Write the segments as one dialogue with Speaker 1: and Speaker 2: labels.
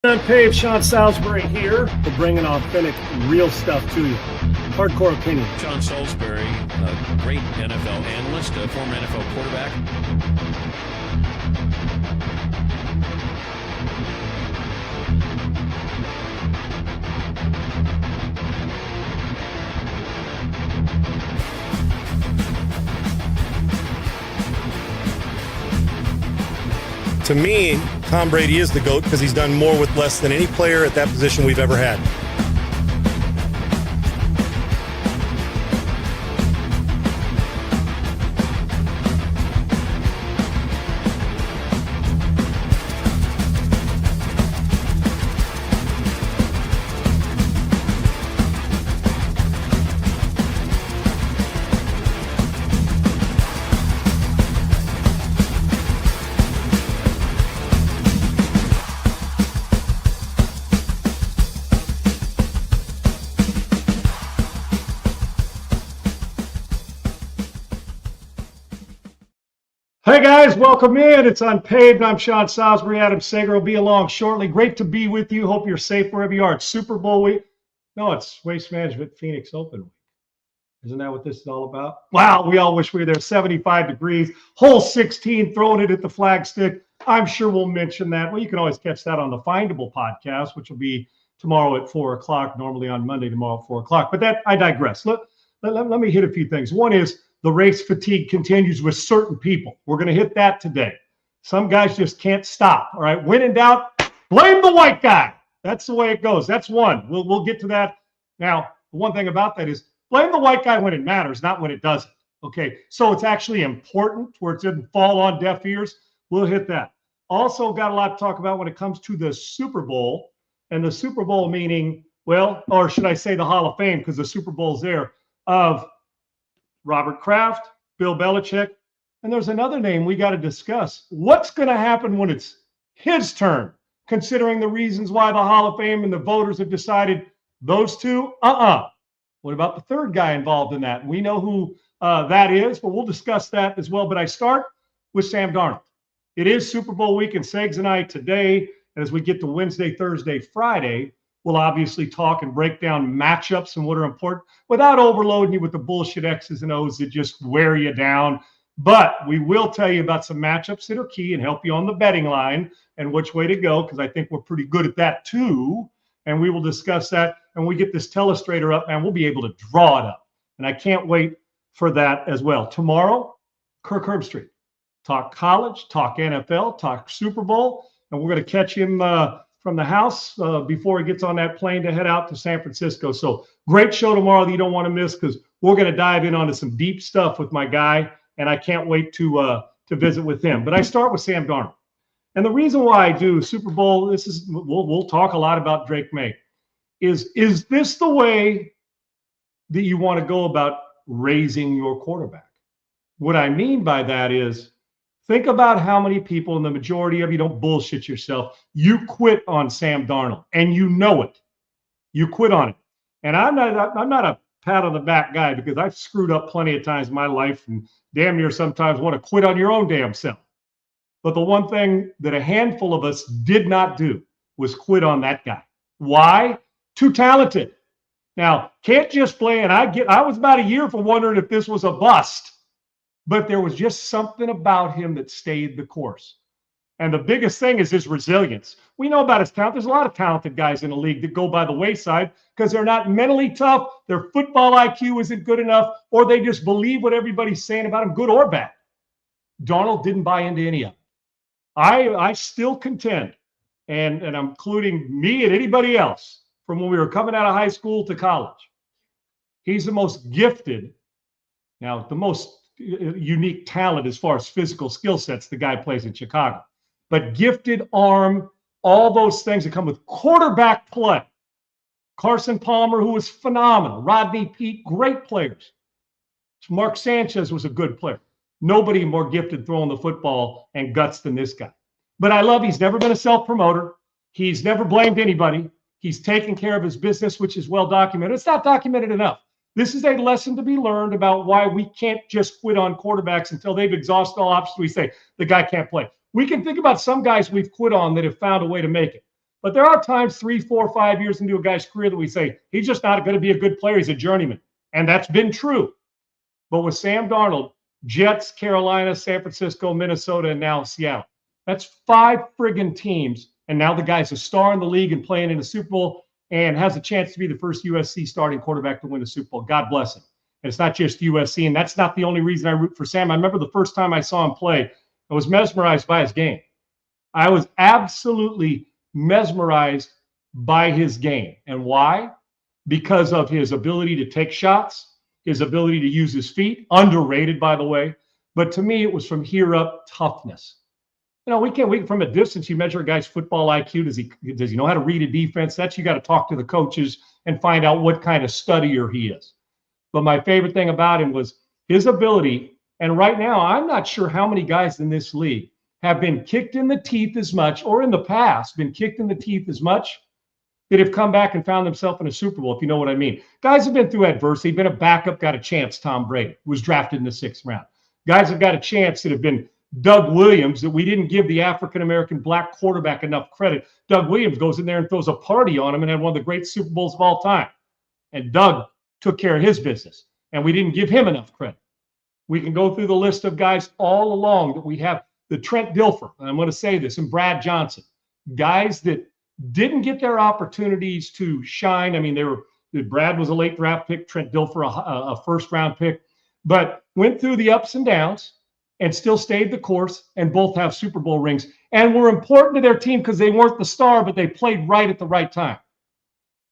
Speaker 1: UNPAVED, Sean Salisbury here. We're bringing authentic, real stuff to you. Hardcore opinion.
Speaker 2: Sean Salisbury, a great NFL analyst, a former NFL quarterback.
Speaker 3: To me, Tom Brady is the GOAT because he's done more with less than any player at that position we've ever had.
Speaker 1: Hey guys, welcome in. It's Unpaved. I'm Sean Salisbury. Adam Sager will be along shortly. Great to be with you. Hope you're safe wherever you are. It's Super Bowl week. No, it's Waste Management Phoenix Open week. Isn't that what this is all about? Wow, we all wish we were there. 75 degrees, hole 16, throwing it at the flagstick. I'm sure we'll mention that. Well, you can always catch that on the Findable podcast, which will be tomorrow at 4 o'clock, normally on Monday, tomorrow at 4 o'clock. But that, I digress. Let me hit a few things. One is, the race fatigue continues with certain people. We're going to hit that today. Some guys just can't stop. All right. When in doubt, blame the white guy. That's the way it goes. That's one. We'll get to that. Now, the one thing about that is blame the white guy when it matters, not when it doesn't. Okay. So it's actually important where it didn't fall on deaf ears. We'll hit that. Also got a lot to talk about when it comes to the Super Bowl, and the Super Bowl meaning, well, or should I say the Hall of Fame, because the Super Bowl's there, of Robert Kraft, Bill Belichick, and there's another name we got to discuss. What's going to happen when it's his turn, considering the reasons why the Hall of Fame and the voters have decided those two? What about the third guy involved in that? We know who that is, but we'll discuss that as well. But I start with Sam Darnold. It is Super Bowl week, and Segs and I today, and as we get to Wednesday, Thursday, Friday, we'll obviously talk and break down matchups and what are important without overloading you with the bullshit X's and O's that just wear you down. But we will tell you about some matchups that are key and help you on the betting line and which way to go, because I think we're pretty good at that too. And we will discuss that. And when we get this telestrator up, man, we'll be able to draw it up. And I can't wait for that as well. Tomorrow, Kirk Herbstreit. Talk college, talk NFL, talk Super Bowl. And we're going to catch him from the house before he gets on that plane to head out to San Francisco. So great show tomorrow that you don't want to miss, because we're going to dive in onto some deep stuff with my guy, and I can't wait to visit with him. But I start with Sam Darnold. And the reason why I do Super Bowl, we'll talk a lot about Drake May. Is this the way that you want to go about raising your quarterback? What I mean by that is, think about how many people, and the majority of you, don't bullshit yourself. You quit on Sam Darnold, and you know it. You quit on it. And I'm not a pat on the back guy, because I've screwed up plenty of times in my life, and damn near sometimes want to quit on your own damn self. But the one thing that a handful of us did not do was quit on that guy. Why? Too talented. Now, can't just play, and I was about a year from wondering if this was a bust. But there was just something about him that stayed the course. And the biggest thing is his resilience. We know about his talent. There's a lot of talented guys in the league that go by the wayside because they're not mentally tough, their football IQ isn't good enough, or they just believe what everybody's saying about him, good or bad. Darnold didn't buy into any of it. I still contend, and I'm including me and anybody else from when we were coming out of high school to college. He's the most gifted, now the most unique talent as far as physical skill sets the guy plays in Chicago, but gifted arm, all those things that come with quarterback play. Carson Palmer, who was phenomenal. Rodney Peete, great players. Mark Sanchez was a good player. Nobody more gifted throwing the football and guts than this guy. But I love, he's never been a self-promoter. He's never blamed anybody. He's taken care of his business, which is well documented. It's not documented enough. This is a lesson to be learned about why we can't just quit on quarterbacks until they've exhausted all options. We say the guy can't play. We can think about some guys we've quit on that have found a way to make it. But there are times 3, 4, 5 years into a guy's career that we say, he's just not going to be a good player. He's a journeyman. And that's been true. But with Sam Darnold, Jets, Carolina, San Francisco, Minnesota, and now Seattle. That's 5 friggin' teams. And now the guy's a star in the league and playing in a Super Bowl and has a chance to be the first USC starting quarterback to win a Super Bowl. God bless him. And it's not just USC. And that's not the only reason I root for Sam. I remember the first time I saw him play, I was mesmerized by his game. I was absolutely mesmerized by his game. And why? Because of his ability to take shots, his ability to use his feet, underrated, by the way. But to me, it was from here up toughness. You know, we from a distance, you measure a guy's football IQ. Does he know how to read a defense? That's you got to talk to the coaches and find out what kind of studier he is. But my favorite thing about him was his ability. And right now, I'm not sure how many guys in this league have been kicked in the teeth as much, or in the past been kicked in the teeth as much, that have come back and found themselves in a Super Bowl, if you know what I mean. Guys have been through adversity, been a backup, got a chance. Tom Brady was drafted in the 6th round. Guys have got a chance that have been Doug Williams, that we didn't give the African-American black quarterback enough credit. Doug Williams goes in there and throws a party on him and had one of the great Super Bowls of all time. And Doug took care of his business, and we didn't give him enough credit. We can go through the list of guys all along that we have. The Trent Dilfer, and I'm going to say this, and Brad Johnson, guys that didn't get their opportunities to shine. I mean, Brad was a late draft pick, Trent Dilfer a first-round pick, but went through the ups and downs and still stayed the course, and both have Super Bowl rings and were important to their team because they weren't the star, but they played right at the right time.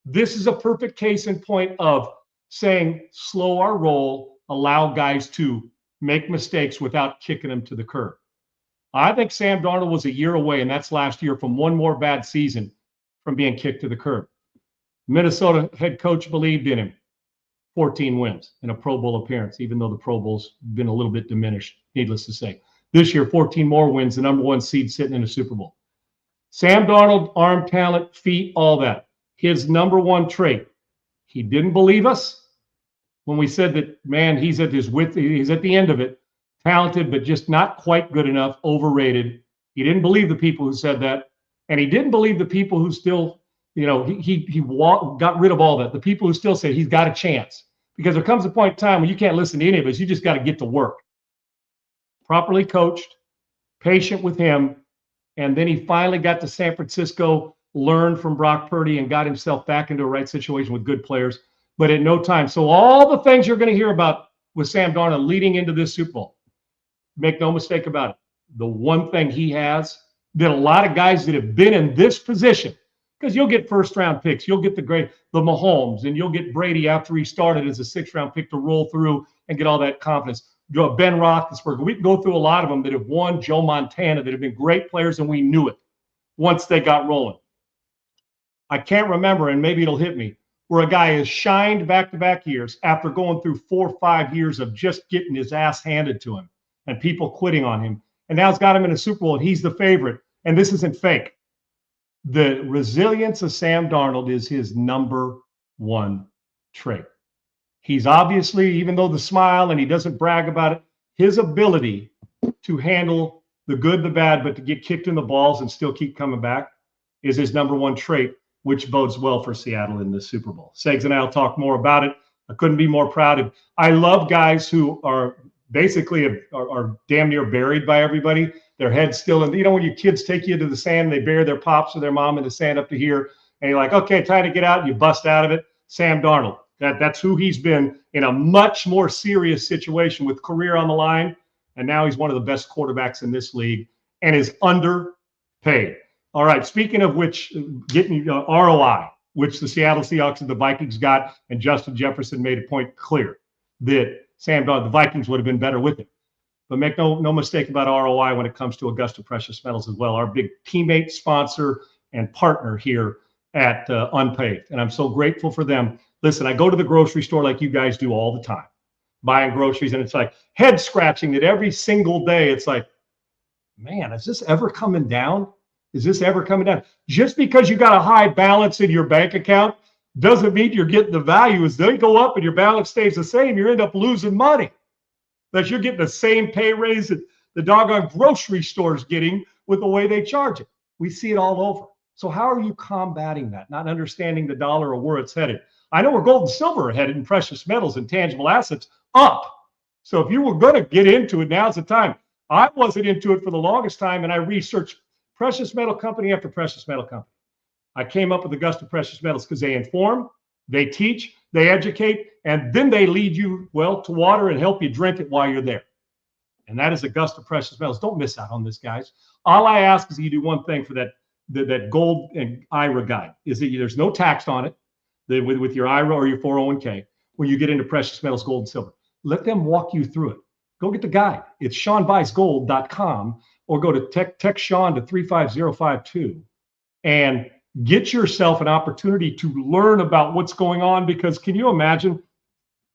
Speaker 1: This is a perfect case in point of saying, slow our roll, allow guys to make mistakes without kicking them to the curb. I think Sam Darnold was a year away, and that's last year, from one more bad season from being kicked to the curb. Minnesota head coach believed in him. 14 wins and a Pro Bowl appearance, even though the Pro Bowl's been a little bit diminished, needless to say. This year, 14 more wins, the number 1 seed sitting in a Super Bowl. Sam Darnold, arm talent, feet, all that. His number 1 trait, he didn't believe us when we said that, man, he's at the end of it. Talented, but just not quite good enough, overrated. He didn't believe the people who said that. And he didn't believe the people who still, you know, he got rid of all that. The people who still say he's got a chance. Because there comes a point in time when you can't listen to any of us. You just got to get to work. Properly coached, patient with him. And then he finally got to San Francisco, learned from Brock Purdy, and got himself back into a right situation with good players. But at no time. So all the things you're going to hear about with Sam Darnold leading into this Super Bowl, make no mistake about it. The one thing he has that a lot of guys that have been in this position, because you'll get first-round picks, you'll get the Mahomes, and you'll get Brady after he started as a 6th-round pick to roll through and get all that confidence. Ben Roethlisberger, we can go through a lot of them that have won. Joe Montana, that have been great players, and we knew it once they got rolling. I can't remember, and maybe it'll hit me, where a guy has shined back-to-back years after going through 4 or 5 years of just getting his ass handed to him and people quitting on him. And now it's got him in a Super Bowl, and he's the favorite. And this isn't fake. The resilience of Sam Darnold is his number 1 trait. He's obviously, even though the smile, and he doesn't brag about it, his ability to handle the good, the bad, but to get kicked in the balls and still keep coming back is his number 1 trait, which bodes well for Seattle in the Super Bowl. Segs and I will talk more about it. I couldn't be more proud of. I love guys who are basically are damn near buried by everybody. Their head's still in, you know, when your kids take you to the sand, they bury their pops or their mom in the sand up to here, and you're like, okay, time to get out, and you bust out of it. Sam Darnold, that's who he's been in a much more serious situation with career on the line, and now he's one of the best quarterbacks in this league and is underpaid. All right, speaking of which, getting ROI, which the Seattle Seahawks and the Vikings got, and Justin Jefferson made a point clear that Sam Darnold, the Vikings would have been better with it. But make no mistake about ROI when it comes to Augusta Precious Metals as well, our big teammate, sponsor, and partner here at UNPAVED. And I'm so grateful for them. Listen, I go to the grocery store like you guys do all the time, buying groceries, and it's like head scratching that every single day. It's like, man, is this ever coming down? Is this ever coming down? Just because you got a high balance in your bank account doesn't mean you're getting the value. As they go up and your balance stays the same, you end up losing money. That you're getting the same pay raise that the doggone grocery store's getting with the way they charge it. We see it all over. So how are you combating that? Not understanding the dollar or where it's headed. I know where gold and silver are headed in precious metals and tangible assets up. So if you were going to get into it, now's the time. I wasn't into it for the longest time, and I researched precious metal company after precious metal company. I came up with Augusta Precious Metals because they inform, they teach, they educate, and then they lead you, well, to water and help you drink it while you're there. And that is Augusta Precious Metals. Don't miss out on this, guys. All I ask is that you do one thing for that gold and IRA guide, is that there's no tax on it with your IRA or your 401k when you get into precious metals, gold and silver. Let them walk you through it. Go get the guide. It's SeanBuysGold.com, or go to text Sean to 35052 and get yourself an opportunity to learn about what's going on. Because can you imagine?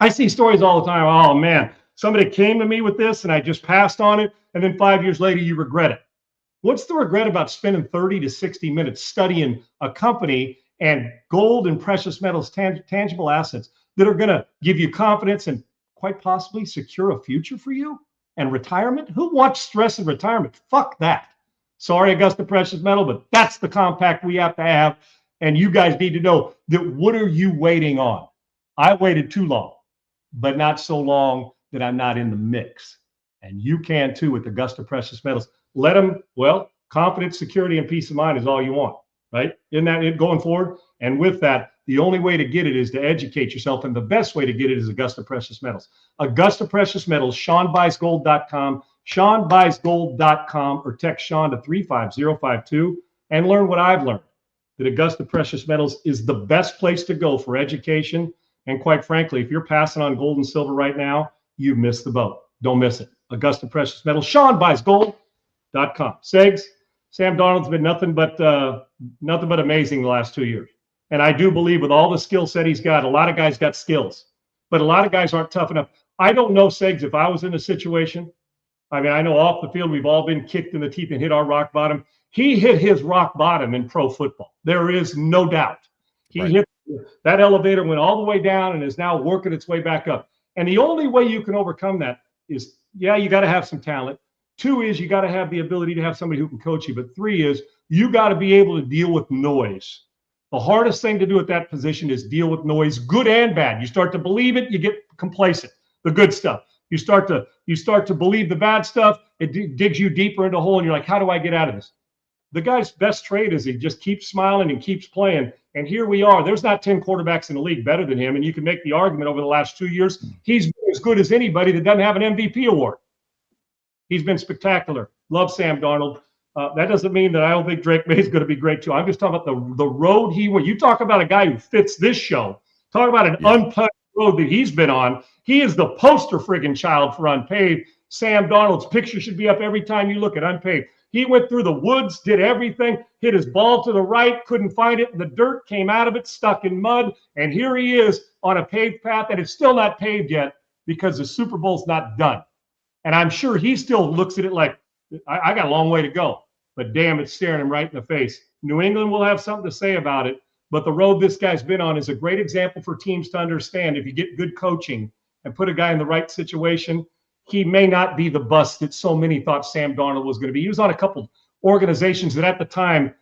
Speaker 1: I see stories all the time. Oh man, somebody came to me with this and I just passed on it, and then 5 years later you regret it. What's the regret about spending 30 to 60 minutes studying a company and gold and precious metals, tangible assets that are going to give you confidence and quite possibly secure a future for you and retirement? Who wants stress in retirement? Fuck that. Sorry, Augusta Precious Metal, but that's the compact we have to have. And you guys need to know that what are you waiting on? I waited too long, but not so long that I'm not in the mix. And you can too with Augusta Precious Metals. Let them, well, confidence, security, and peace of mind is all you want, right? Isn't that it going forward? And with that, the only way to get it is to educate yourself. And the best way to get it is Augusta Precious Metals. Augusta Precious Metals, SeanBuysGold.com, SeanBuysGold.com, or text Sean to 35052 and learn what I've learned. That Augusta Precious Metals is the best place to go for education. And quite frankly, if you're passing on gold and silver right now, you've missed the boat. Don't miss it. Augusta Precious Metals, SeanBuysGold.com. Segs, Sam Darnold's been nothing but amazing the last 2 years. And I do believe with all the skill set he's got, a lot of guys got skills, but a lot of guys aren't tough enough. I don't know, Segs, if I was in a situation, I mean, I know off the field, we've all been kicked in the teeth and hit our rock bottom. He hit his rock bottom in pro football. There is no doubt. He hit that elevator, went all the way down, and is now working its way back up. And the only way you can overcome that is, yeah, you got to have some talent. 2 is you got to have the ability to have somebody who can coach you. But 3 is you got to be able to deal with noise. The hardest thing to do at that position is deal with noise, good and bad. You start to believe it, you get complacent. The good stuff. You start to believe the bad stuff. It digs you deeper into a hole, and you're like, how do I get out of this? The guy's best trait is he just keeps smiling and keeps playing. And here we are. There's not 10 quarterbacks in the league better than him. And you can make the argument over the last 2 years, he's been as good as anybody that doesn't have an MVP award. He's been spectacular. Love Sam Darnold. That doesn't mean that I don't think Drake May is going to be great too. I'm just talking about the road he went. You talk about a guy who fits this show. Talk about an unpaved road that he's been on. He is the poster friggin' child for Unpaved. Sam Darnold's picture should be up every time you look at Unpaved. He went through the woods, did everything, hit his ball to the right, couldn't find it. The dirt came out of it, stuck in mud. And here he is on a paved path that is still not paved yet because the Super Bowl's not done. And I'm sure he still looks at it like, I got a long way to go. But damn, it's staring him right in the face. New England will have something to say about it. But the road this guy's been on is a great example for teams to understand. If you get good coaching and put a guy in the right situation, he may not be the bust that so many thought Sam Darnold was going to be. He was on a couple organizations that at the time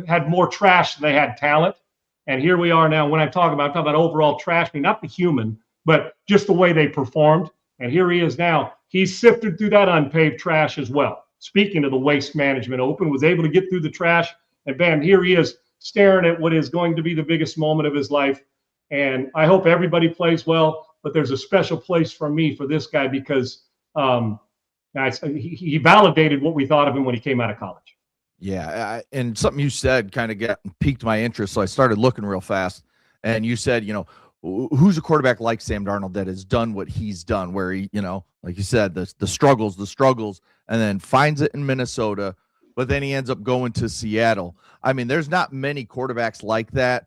Speaker 1: had more trash than they had talent. And here we are now. When I'm talking about overall trash, I mean, not the human, but just the way they performed. And here he is now. He's sifted through that unpaved trash as well. Speaking of the Waste Management Open, was able to get through the trash, and bam, here he is staring at what is going to be the biggest moment of his life. And I hope everybody plays well, but there's a special place for me for this guy because he validated what we thought of him when he came out of college.
Speaker 4: Yeah, and something you said kind of piqued my interest, so I started looking real fast. And you said, who's a quarterback like Sam Darnold that has done what he's done, where he, like you said, the struggles, and then finds it in Minnesota, but then he ends up going to Seattle. I mean, there's not many quarterbacks like that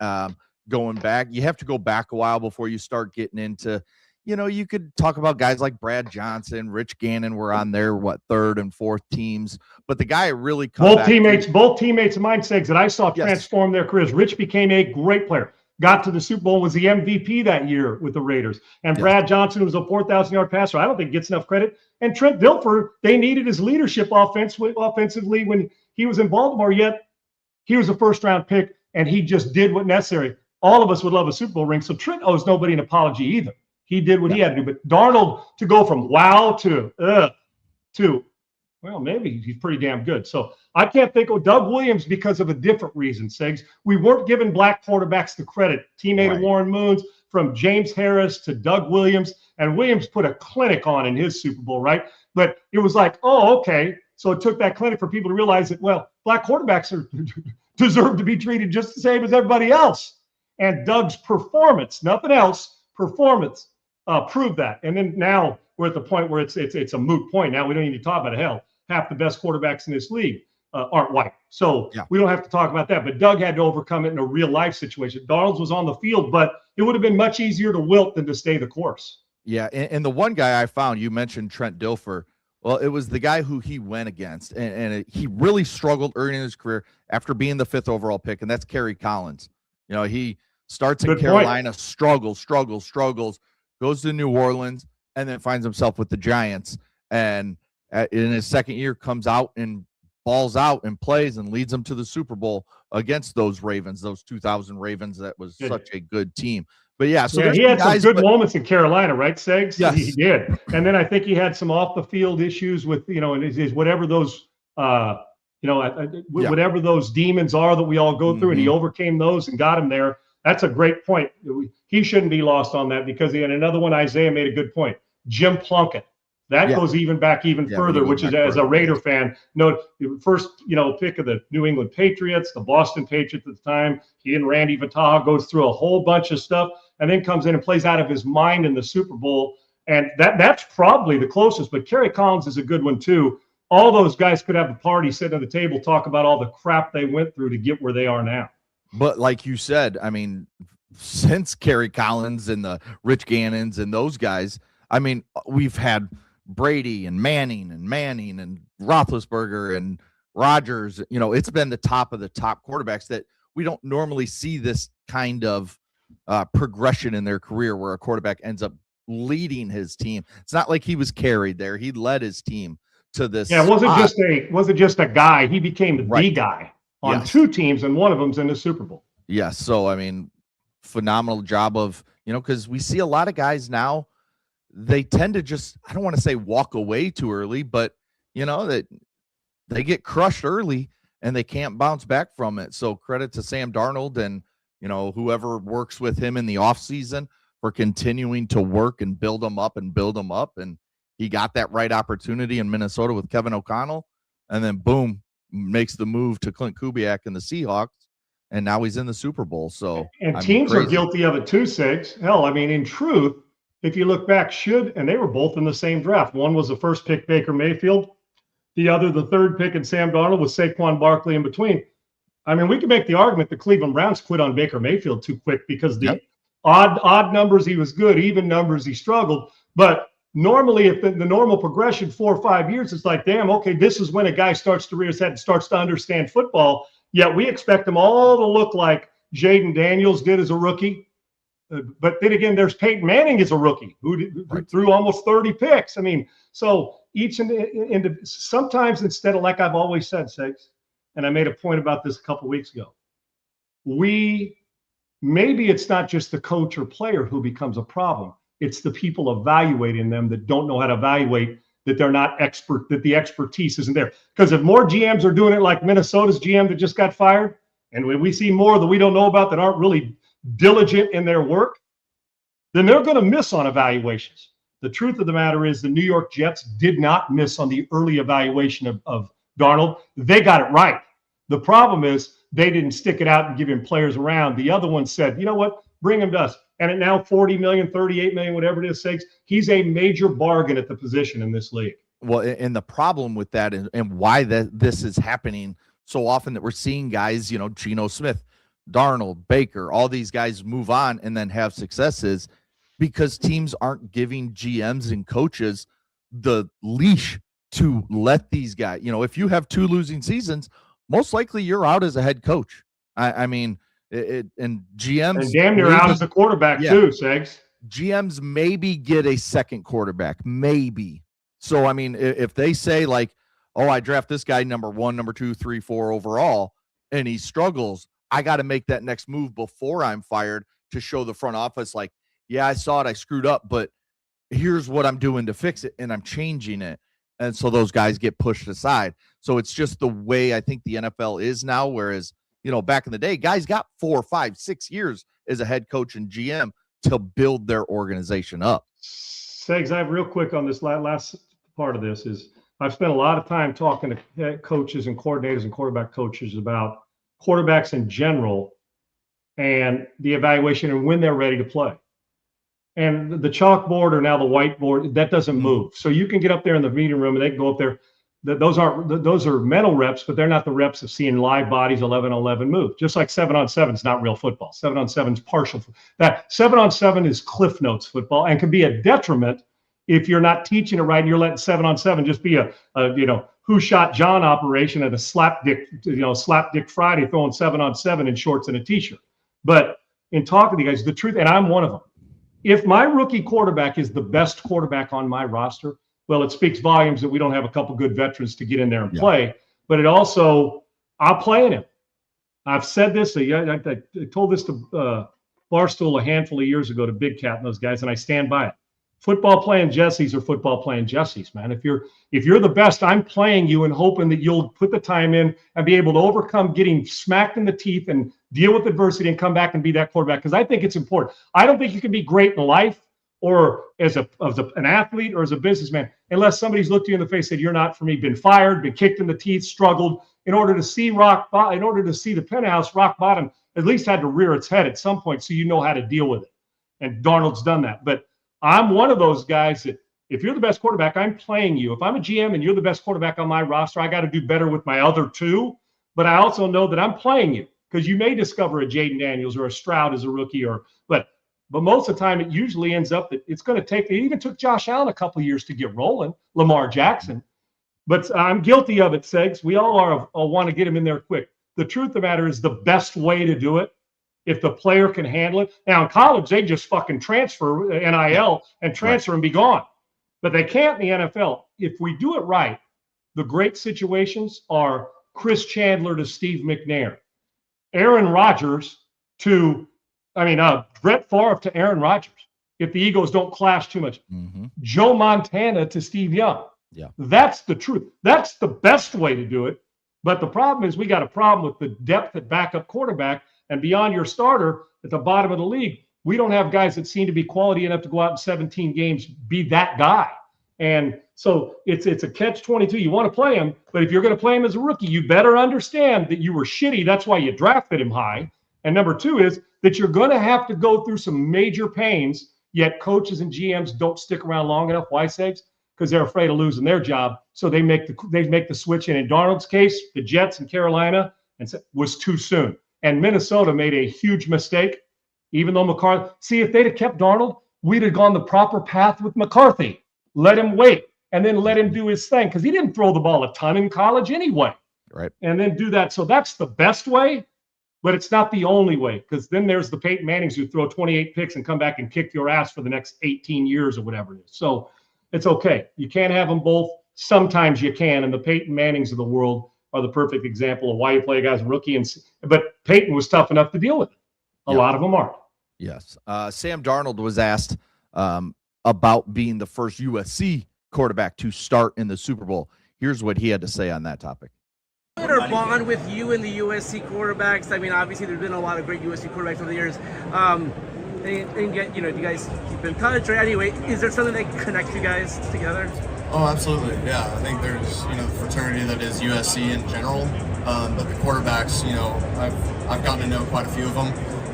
Speaker 4: going back. You have to go back a while before you start getting into, you could talk about guys like Brad Johnson, Rich Gannon were on their, third and fourth teams, but the guy really
Speaker 1: both teammates of mine, Segs, that I saw transform their careers. Rich became a great player. Got to the Super Bowl, was the MVP that year with the Raiders. And Brad Johnson was a 4,000-yard passer. I don't think gets enough credit. And Trent Dilfer, they needed his leadership offensively when he was in Baltimore, yet He was a first-round pick, and he just did what necessary. All of us would love a Super Bowl ring, so Trent owes nobody an apology either. He did what he had to do. But Darnold, to go from wow to well, maybe he's pretty damn good. So I can't think of Doug Williams because of a different reason, Segs. We weren't giving black quarterbacks the credit. Teammate of Warren Moon's, from James Harris to Doug Williams, and Williams put a clinic on in his Super Bowl, right? But it was like, oh, okay. So it took that clinic for people to realize that, well, black quarterbacks deserve to be treated just the same as everybody else. And Doug's performance, nothing else, performance proved that. And then now we're at the point where it's a moot point. Now we don't need to talk about it. Hell, half the best quarterbacks in this league aren't white. So we don't have to talk about that. But Doug had to overcome it in a real life situation. Darnold was on the field, but it would have been much easier to wilt than to stay the course.
Speaker 4: Yeah, and the one guy I found, you mentioned Trent Dilfer. Well, it was the guy who he went against, and he really struggled early in his career after being the 5th overall pick, and that's Kerry Collins. You know, he starts in Carolina, struggles, goes to New Orleans, and then finds himself with the Giants. And in his second year, comes out and balls out and plays and leads them to the Super Bowl against those Ravens, those 2000 Ravens. That was such a good team. But yeah, so
Speaker 1: he had some good moments in Carolina, right, Segs?
Speaker 4: Yes,
Speaker 1: he did. And then I think he had some off the field issues with, and his whatever those, whatever those demons are that we all go through, and he overcame those and got him there. That's a great point. He shouldn't be lost on that, because he had another one. Isaiah made a good point. Jim Plunkett. That goes even further, which is, as a Raider fan, first, pick of the New England Patriots, the Boston Patriots at the time. He and Randy Vataha goes through a whole bunch of stuff, and then comes in and plays out of his mind in the Super Bowl. And that's probably the closest, but Kerry Collins is a good one too. All those guys could have a party, sit at the table, talk about all the crap they went through to get where they are now.
Speaker 4: But like you said, I mean, since Kerry Collins and the Rich Gannons and those guys, I mean, we've had Brady and Manning and Roethlisberger and Rodgers. It's been the top of the top quarterbacks that we don't normally see this kind of progression in their career where a quarterback ends up leading his team. It's not like he was carried there. He led his team to this.
Speaker 1: Yeah, it wasn't just a guy. He became the guy on two teams, and one of them's in the Super Bowl.
Speaker 4: Yes. So, I mean, phenomenal job of, because we see a lot of guys now, they tend to just, I don't want to say walk away too early, but that they get crushed early and they can't bounce back from it. So credit to Sam Darnold and, whoever works with him in the offseason for continuing to work and build them up. And he got that right opportunity in Minnesota with Kevin O'Connell, and then boom, makes the move to Clint Kubiak and the Seahawks. And now he's in the Super Bowl. So,
Speaker 1: and teams are guilty of it too, Sigs. Hell, I mean, in truth, if you look back, and they were both in the same draft. One was the first pick, Baker Mayfield. The other, the third pick, and Sam Darnold, with Saquon Barkley in between. I mean, we can make the argument the Cleveland Browns quit on Baker Mayfield too quick, because the odd numbers he was good, even numbers he struggled. But normally, if the normal progression 4 or 5 years, it's like, damn, okay, this is when a guy starts to rear his head and starts to understand football. Yet we expect them all to look like Jaden Daniels did as a rookie. But then again, there's Peyton Manning as a rookie who threw almost 30 picks. I mean, so sometimes, instead of, like I've always said, Segs, and I made a point about this a couple of weeks ago, maybe it's not just the coach or player who becomes a problem. It's the people evaluating them that don't know how to evaluate, that they're not expert, that the expertise isn't there. Because if more GMs are doing it like Minnesota's GM that just got fired, and when we see more that we don't know about that aren't really diligent in their work, then they're going to miss on evaluations. The truth of the matter is the New York Jets did not miss on the early evaluation of Darnold. They got it right. The problem is they didn't stick it out and give him players around. The other one said, you know what, bring him to us. And at now 40 million, 38 million, whatever it is, sakes, he's a major bargain at the position in this league.
Speaker 4: Well, and the problem with that and why this is happening so often, that we're seeing guys, Geno Smith, Darnold, Baker, all these guys move on and then have successes, because teams aren't giving GMs and coaches the leash to let these guys, if you have 2 losing seasons, most likely you're out as a head coach. I mean, and GMs
Speaker 1: and damn near out as a quarterback too, Segs.
Speaker 4: GMs maybe get a second quarterback, maybe. So, I mean, if they say like, oh, I draft this guy number 1, number 2, 3, 4 overall, and he struggles, I got to make that next move before I'm fired to show the front office, like, yeah, I saw it, I screwed up, but here's what I'm doing to fix it, and I'm changing it. And so those guys get pushed aside. So it's just the way I think the NFL is now, whereas, back in the day, guys got 4, 5, 6 years as a head coach and GM to build their organization up.
Speaker 1: Segs, I have real quick on this last part of this is I've spent a lot of time talking to coaches and coordinators and quarterback coaches about quarterbacks in general and the evaluation and when they're ready to play. And the chalkboard or now the whiteboard, that doesn't move. So you can get up there in the meeting room and they can go up there. Those are mental reps, but they're not the reps of seeing live bodies 11-on-11 move. Just like 7-on-7 is not real football. 7-on-7 is partial. That 7-on-7 is Cliff Notes football and can be a detriment if you're not teaching it right and you're letting 7-on-7 just be a who shot John operation at a slapdick Friday throwing 7-on-7 in shorts and a t-shirt. But in talking to you guys, the truth, and I'm one of them. If my rookie quarterback is the best quarterback on my roster, well, it speaks volumes that we don't have a couple good veterans to get in there and play. But it also, I'm playing him. I've said this. I told this to Barstool a handful of years ago to Big Cat and those guys, and I stand by it. Football playing Jessies or football playing Jessies, man. If you're the best, I'm playing you and hoping that you'll put the time in and be able to overcome getting smacked in the teeth and deal with adversity and come back and be that quarterback. Because I think it's important. I don't think you can be great in life or as an athlete or as a businessman unless somebody's looked you in the face, said you're not for me, been fired, been kicked in the teeth, struggled. In order to see the penthouse rock bottom, at least had to rear its head at some point so you know how to deal with it. And Darnold's done that. But I'm one of those guys that if you're the best quarterback, I'm playing you. If I'm a GM and you're the best quarterback on my roster, I got to do better with my other two. But I also know that I'm playing you because you may discover a Jaden Daniels or a Stroud as a rookie, but most of the time it usually ends up that it's going to take. It even took Josh Allen a couple of years to get rolling, Lamar Jackson. But I'm guilty of it, Segs. We all want to get him in there quick. The truth of the matter is the best way to do it, if the player can handle it. Now, in college, they just fucking transfer NIL and transfer and be gone. But they can't in the NFL. If we do it right, the great situations are Chris Chandler to Steve McNair, Aaron Rodgers to, Brett Favre to Aaron Rodgers, if the egos don't clash too much. Mm-hmm. Joe Montana to Steve Young.
Speaker 4: Yeah.
Speaker 1: That's the truth. That's the best way to do it. But the problem is we got a problem with the depth at backup quarterback. And beyond your starter at the bottom of the league, we don't have guys that seem to be quality enough to go out in 17 games, be that guy. And so it's a catch-22. You want to play him, but if you're going to play him as a rookie, you better understand that you were shitty. That's why you drafted him high. And number two is that you're going to have to go through some major pains, yet coaches and GMs don't stick around long enough. Why, Segs? Because they're afraid of losing their job. So they make the switch. And in Darnold's case, the Jets and Carolina was too soon. And Minnesota made a huge mistake, even though McCarthy. See, if they'd have kept Darnold, we'd have gone the proper path with McCarthy. Let him wait and then let him do his thing because he didn't throw the ball a ton in college anyway.
Speaker 4: Right.
Speaker 1: And then do that. So that's the best way, but it's not the only way because then there's the Peyton Mannings who throw 28 picks and come back and kick your ass for the next 18 years or whatever it is. So it's okay. You can't have them both. Sometimes you can, and the Peyton Mannings of the world are the perfect example of why you play a guy's rookie. But Peyton was tough enough to deal with it. A lot of them aren't.
Speaker 4: Yes. Sam Darnold was asked about being the first USC quarterback to start in the Super Bowl. Here's what he had to say on that topic.
Speaker 5: Or bond with you and the USC quarterbacks? Obviously there's been a lot of great USC quarterbacks over the years. And yet, do you guys keep in touch? Or anyway, is there something that connects you guys together?
Speaker 6: Oh, absolutely. Yeah, I think there's, the fraternity that is USC in general. But the quarterbacks, I've gotten to know quite a few of them.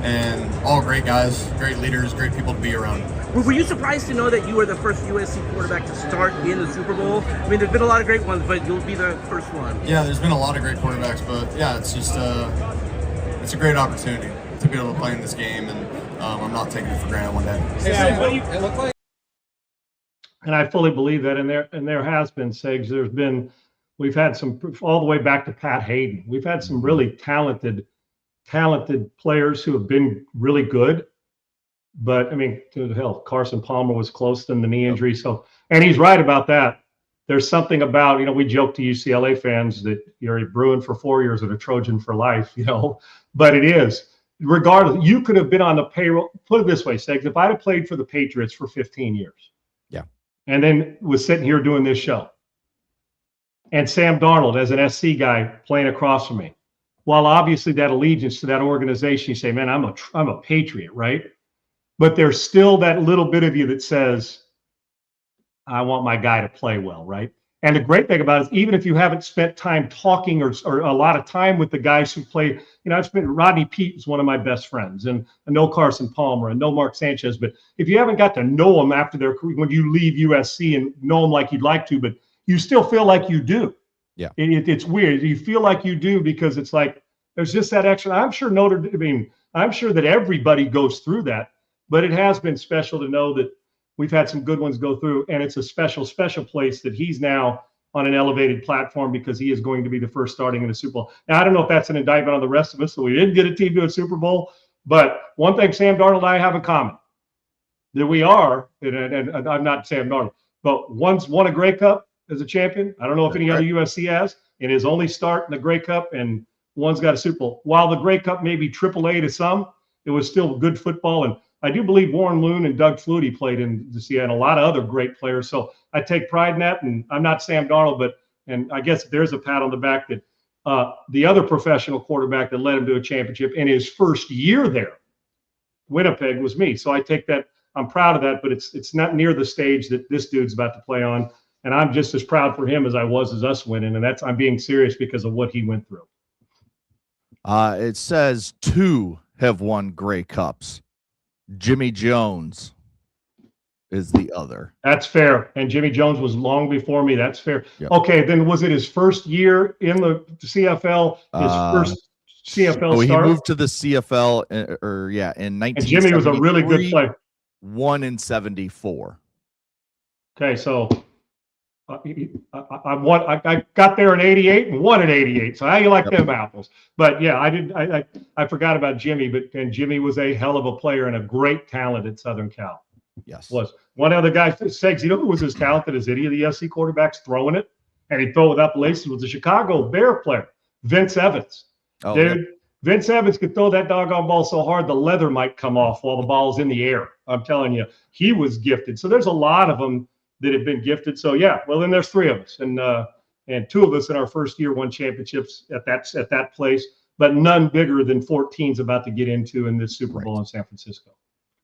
Speaker 6: And all great guys, great leaders, great people to be around.
Speaker 5: Were you surprised to know that you were the first USC quarterback to start in the Super Bowl? There's been a lot of great ones, but you'll be the first one.
Speaker 6: Yeah, there's been a lot of great quarterbacks, but yeah, it's just it's a great opportunity to be able to play in this game, and I'm not taking it for granted one day.
Speaker 5: It looked like.
Speaker 1: And I fully believe that, and there has been, Segs. We've had some all the way back to Pat Hayden. We've had some really talented players who have been really good. But to the hell, Carson Palmer was close to the knee injury. So, and he's right about that. there's something about, we joke to UCLA fans that you're a Bruin for 4 years and a Trojan for life, but it is. Regardless, you could have been on the payroll. Put it this way, Segs, if I'd have played for the Patriots for 15 years, and then was sitting here doing this show, and Sam Darnold as an SC guy playing across from me, while obviously that allegiance to that organization, you say, man, I'm a Patriot, right? But there's still that little bit of you that says, I want my guy to play well, right? And the great thing about it is, even if you haven't spent time talking or a lot of time with the guys who play, I've spent, Rodney Peete is one of my best friends, and I know Carson Palmer and know Mark Sanchez, but if you haven't got to know them after their career, when you leave USC and know them like you'd like to, but you still feel like you do.
Speaker 4: Yeah.
Speaker 1: It's weird. You feel like you do because it's like, there's just that extra. I'm sure I'm sure that everybody goes through that, but it has been special to know that we've had some good ones go through, and it's a special, special place that he's now on an elevated platform because he is going to be the first starting in the Super Bowl. Now, I don't know if that's an indictment on the rest of us, so we didn't get a team to a Super Bowl, but one thing Sam Darnold and I have in common, that we are, and I'm not Sam Darnold, but one's won a Grey Cup as a champion. I don't know if any other USC has, in his only start in the Grey Cup, and one's got a Super Bowl. While the Grey Cup may be AAA to some, it was still good football, and I do believe Warren Loon and Doug Flutie played in the CN, and a lot of other great players. So I take pride in that. And I'm not Sam Darnold, and I guess there's a pat on the back that the other professional quarterback that led him to a championship in his first year there, Winnipeg, was me. So I take that. I'm proud of that, but it's not near the stage that this dude's about to play on. And I'm just as proud for him as I was as us winning. And I'm being serious because of what he went through.
Speaker 4: It says 2 have won Grey Cups. Jimmy Jones is the other.
Speaker 1: That's fair. And Jimmy Jones was long before me. That's fair.
Speaker 4: Yep.
Speaker 1: Okay, then was it his first year in the CFL? His first CFL start?
Speaker 4: He moved to the CFL, in 1973.
Speaker 1: And Jimmy was a really good player.
Speaker 4: 1 in 74.
Speaker 1: Okay, so I got there in '88 and won in '88. So how you like them apples? But yeah, I forgot about Jimmy, and Jimmy was a hell of a player and a great talent at Southern Cal.
Speaker 4: Yes.
Speaker 1: Was one other guy, Segs, who was as talented as any of the SC quarterbacks throwing it, and he'd throw it without the laces, was a Chicago Bear player, Vince Evans.
Speaker 4: Oh,
Speaker 1: Dude,
Speaker 4: yeah.
Speaker 1: Vince Evans could throw that doggone ball so hard the leather might come off while the ball's in the air. I'm telling you, he was gifted. So there's a lot of them that have been gifted. So yeah, well, then there's 3 of us, and 2 of us in our first year won championships at that place, but none bigger than 14's about to get into in this Super Bowl in San Francisco.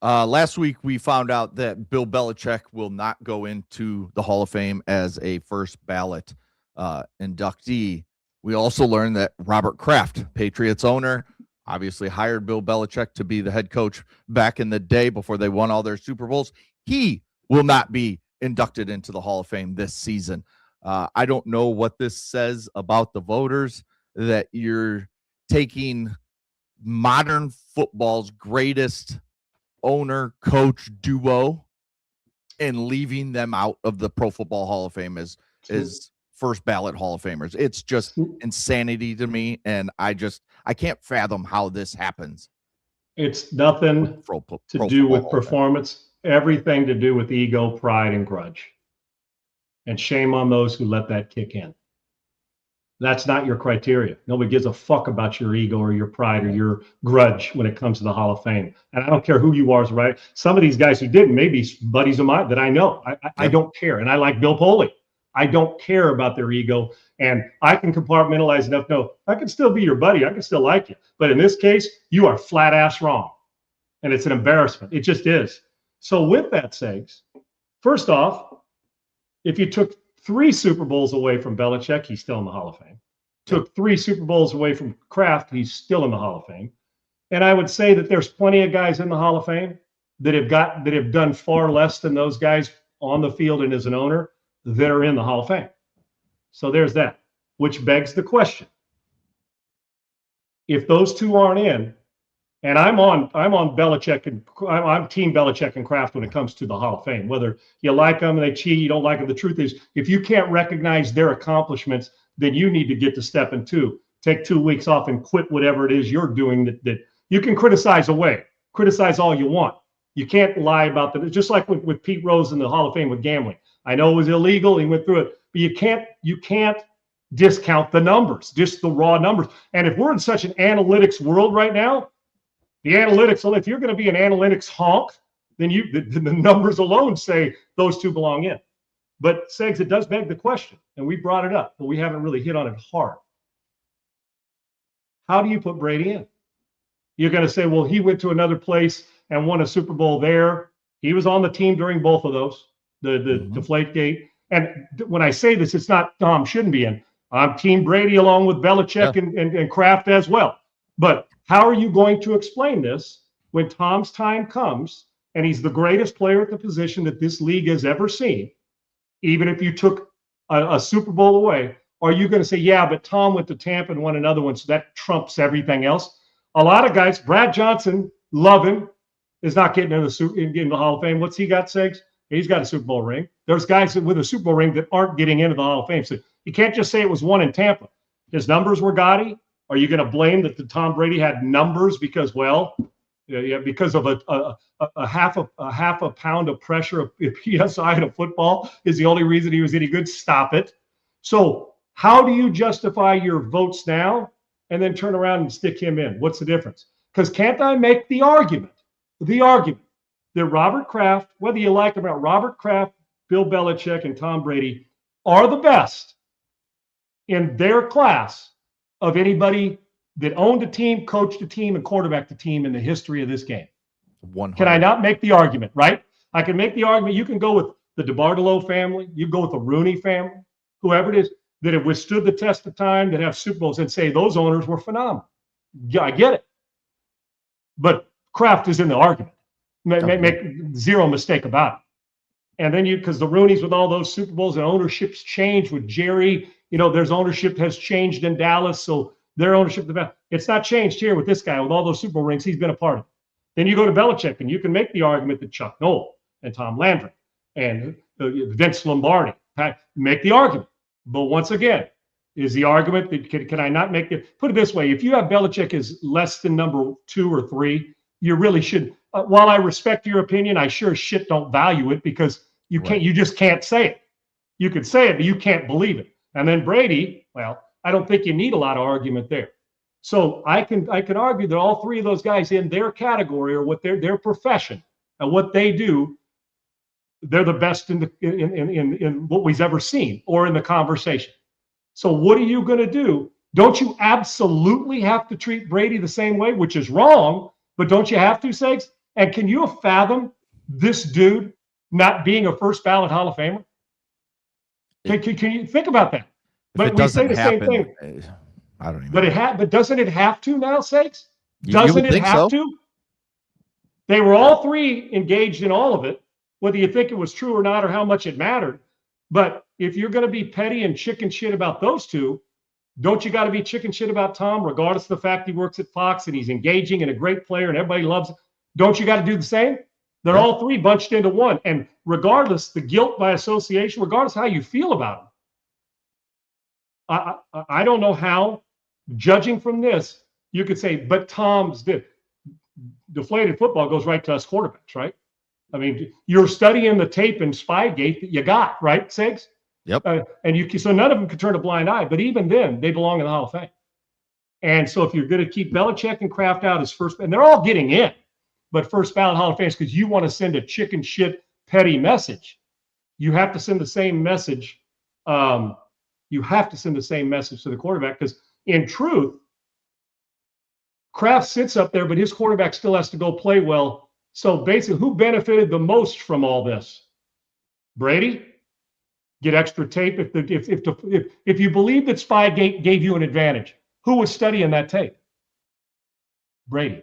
Speaker 4: Last week we found out that Bill Belichick will not go into the Hall of Fame as a first ballot inductee. We also learned that Robert Kraft, Patriots owner, obviously hired Bill Belichick to be the head coach back in the day before they won all their Super Bowls. He will not be inducted into the Hall of Fame this season. I don't know what this says about the voters, that you're taking modern football's greatest owner coach duo and leaving them out of the Pro Football Hall of Fame as first ballot Hall of Famers. It's just insanity to me, and I can't fathom how this happens.
Speaker 1: It's nothing to do with performance. Everything to do with ego, pride, and grudge. And shame on those who let that kick in. That's not your criteria. Nobody gives a fuck about your ego or your pride or your grudge when it comes to the Hall of Fame. And I don't care who you are, right? Some of these guys who didn't, maybe buddies of mine that I know. I don't care. And I like Bill Poley. I don't care about their ego. And I can compartmentalize enough. No, I can still be your buddy. I can still like you. But in this case, you are flat ass wrong. And it's an embarrassment. It just is. So with that sakes, first off, if you took 3 Super Bowls away from Belichick, he's still in the Hall of Fame. Took 3 Super Bowls away from Kraft, he's still in the Hall of Fame. And I would say that there's plenty of guys in the Hall of Fame that have done far less than those guys on the field and as an owner that are in the Hall of Fame. So there's that, which begs the question. If those 2 aren't in, and I'm on Belichick, and I'm team Belichick and Kraft when it comes to the Hall of Fame. Whether you like them and they cheat, you don't like them. The truth is, if you can't recognize their accomplishments, then you need to get to step 2. Take 2 weeks off and quit whatever it is you're doing that you can criticize away. Criticize all you want. You can't lie about that. Just like with Pete Rose in the Hall of Fame with gambling. I know it was illegal. He went through it. But you can't discount the numbers, just the raw numbers. And if we're in such an analytics world right now, the analytics, if you're going to be an analytics honk, then the numbers alone say those two belong in. But Segs, it does beg the question, and we brought it up, but we haven't really hit on it hard. How do you put Brady in? You're going to say, well, he went to another place and won a Super Bowl there. He was on the team during both of those, the Deflategate. And when I say this, it's not Tom shouldn't be in. I'm Team Brady along with Belichick and Kraft as well. But how are you going to explain this when Tom's time comes and he's the greatest player at the position that this league has ever seen, even if you took a Super Bowl away? Are you going to say, yeah, but Tom went to Tampa and won another one, so that trumps everything else? A lot of guys, Brad Johnson, love him, is not getting in the Hall of Fame. What's he got, Segs? He's got a Super Bowl ring. There's guys with a Super Bowl ring that aren't getting into the Hall of Fame. So you can't just say it was one in Tampa. His numbers were gaudy. Are you going to blame that the Tom Brady had numbers because, well, because of a half a pound of pressure of PSI in a football is the only reason he was any good? Stop it. So how do you justify your votes now and then turn around and stick him in? What's the difference? Because can't I make the argument that Robert Kraft, whether you like him or not, Robert Kraft, Bill Belichick, and Tom Brady are the best in their class of anybody that owned a team, coached a team, and quarterbacked a team in the history of this game.
Speaker 4: 100.
Speaker 1: Can I not make the argument, right? I can make the argument. You can go with the DeBartolo family. You go with the Rooney family, whoever it is, that have withstood the test of time, that have Super Bowls, and say those owners were phenomenal. Yeah, I get it. But Kraft is in the argument. Make zero mistake about it. And then because the Rooneys with all those Super Bowls and ownerships changed with Jerry, there's ownership has changed in Dallas. So their ownership, it's not changed here with this guy with all those Super Bowl rings. He's been a part of it. Then you go to Belichick and you can make the argument that Chuck Noll and Tom Landry and Vince Lombardi make the argument. But once again, is the argument that can I not make it? Put it this way: if you have Belichick as less than number 2 or 3, you really should. While I respect your opinion, I sure as shit don't value it because you can't. You just can't say it. You could say it, but you can't believe it. And then Brady, well, I don't think you need a lot of argument there. So I can argue that all three of those guys in their category or what their profession and what they do, they're the best in what we've ever seen or in the conversation. So what are you going to do? Don't you absolutely have to treat Brady the same way, which is wrong, but don't you have to, Segs? And can you fathom this dude not being a first ballot Hall of Famer? Can you think about that? But we say the same thing.
Speaker 4: I don't even.
Speaker 1: But doesn't it have to now, Segs?
Speaker 4: You
Speaker 1: Doesn't
Speaker 4: would
Speaker 1: it
Speaker 4: think
Speaker 1: have
Speaker 4: so?
Speaker 1: to? They were all three engaged in all of it, whether you think it was true or not or how much it mattered. But if you're going to be petty and chicken shit about those two, don't you got to be chicken shit about Tom, regardless of the fact he works at Fox and he's engaging and a great player and everybody loves him? Don't you got to do the same? They're all three bunched into one. And regardless, the guilt by association, regardless how you feel about them, I don't know how, judging from this, you could say, but Tom's deflated football goes right to us quarterbacks, right? I mean, you're studying the tape in Spygate that you got, right, Segs?
Speaker 4: Yep.
Speaker 1: So none of them could turn a blind eye, but even then, they belong in the Hall of Fame. And so if you're going to keep Belichick and Kraft out as first, and they're all getting in, but first ballot Hall of Fame because you want to send a chicken shit petty message, you have to send the same message. You have to send the same message to the quarterback because, in truth, Kraft sits up there, but his quarterback still has to go play well. So basically, who benefited the most from all this? Brady? Get extra tape if you believe that Spygate gave you an advantage. Who was studying that tape? Brady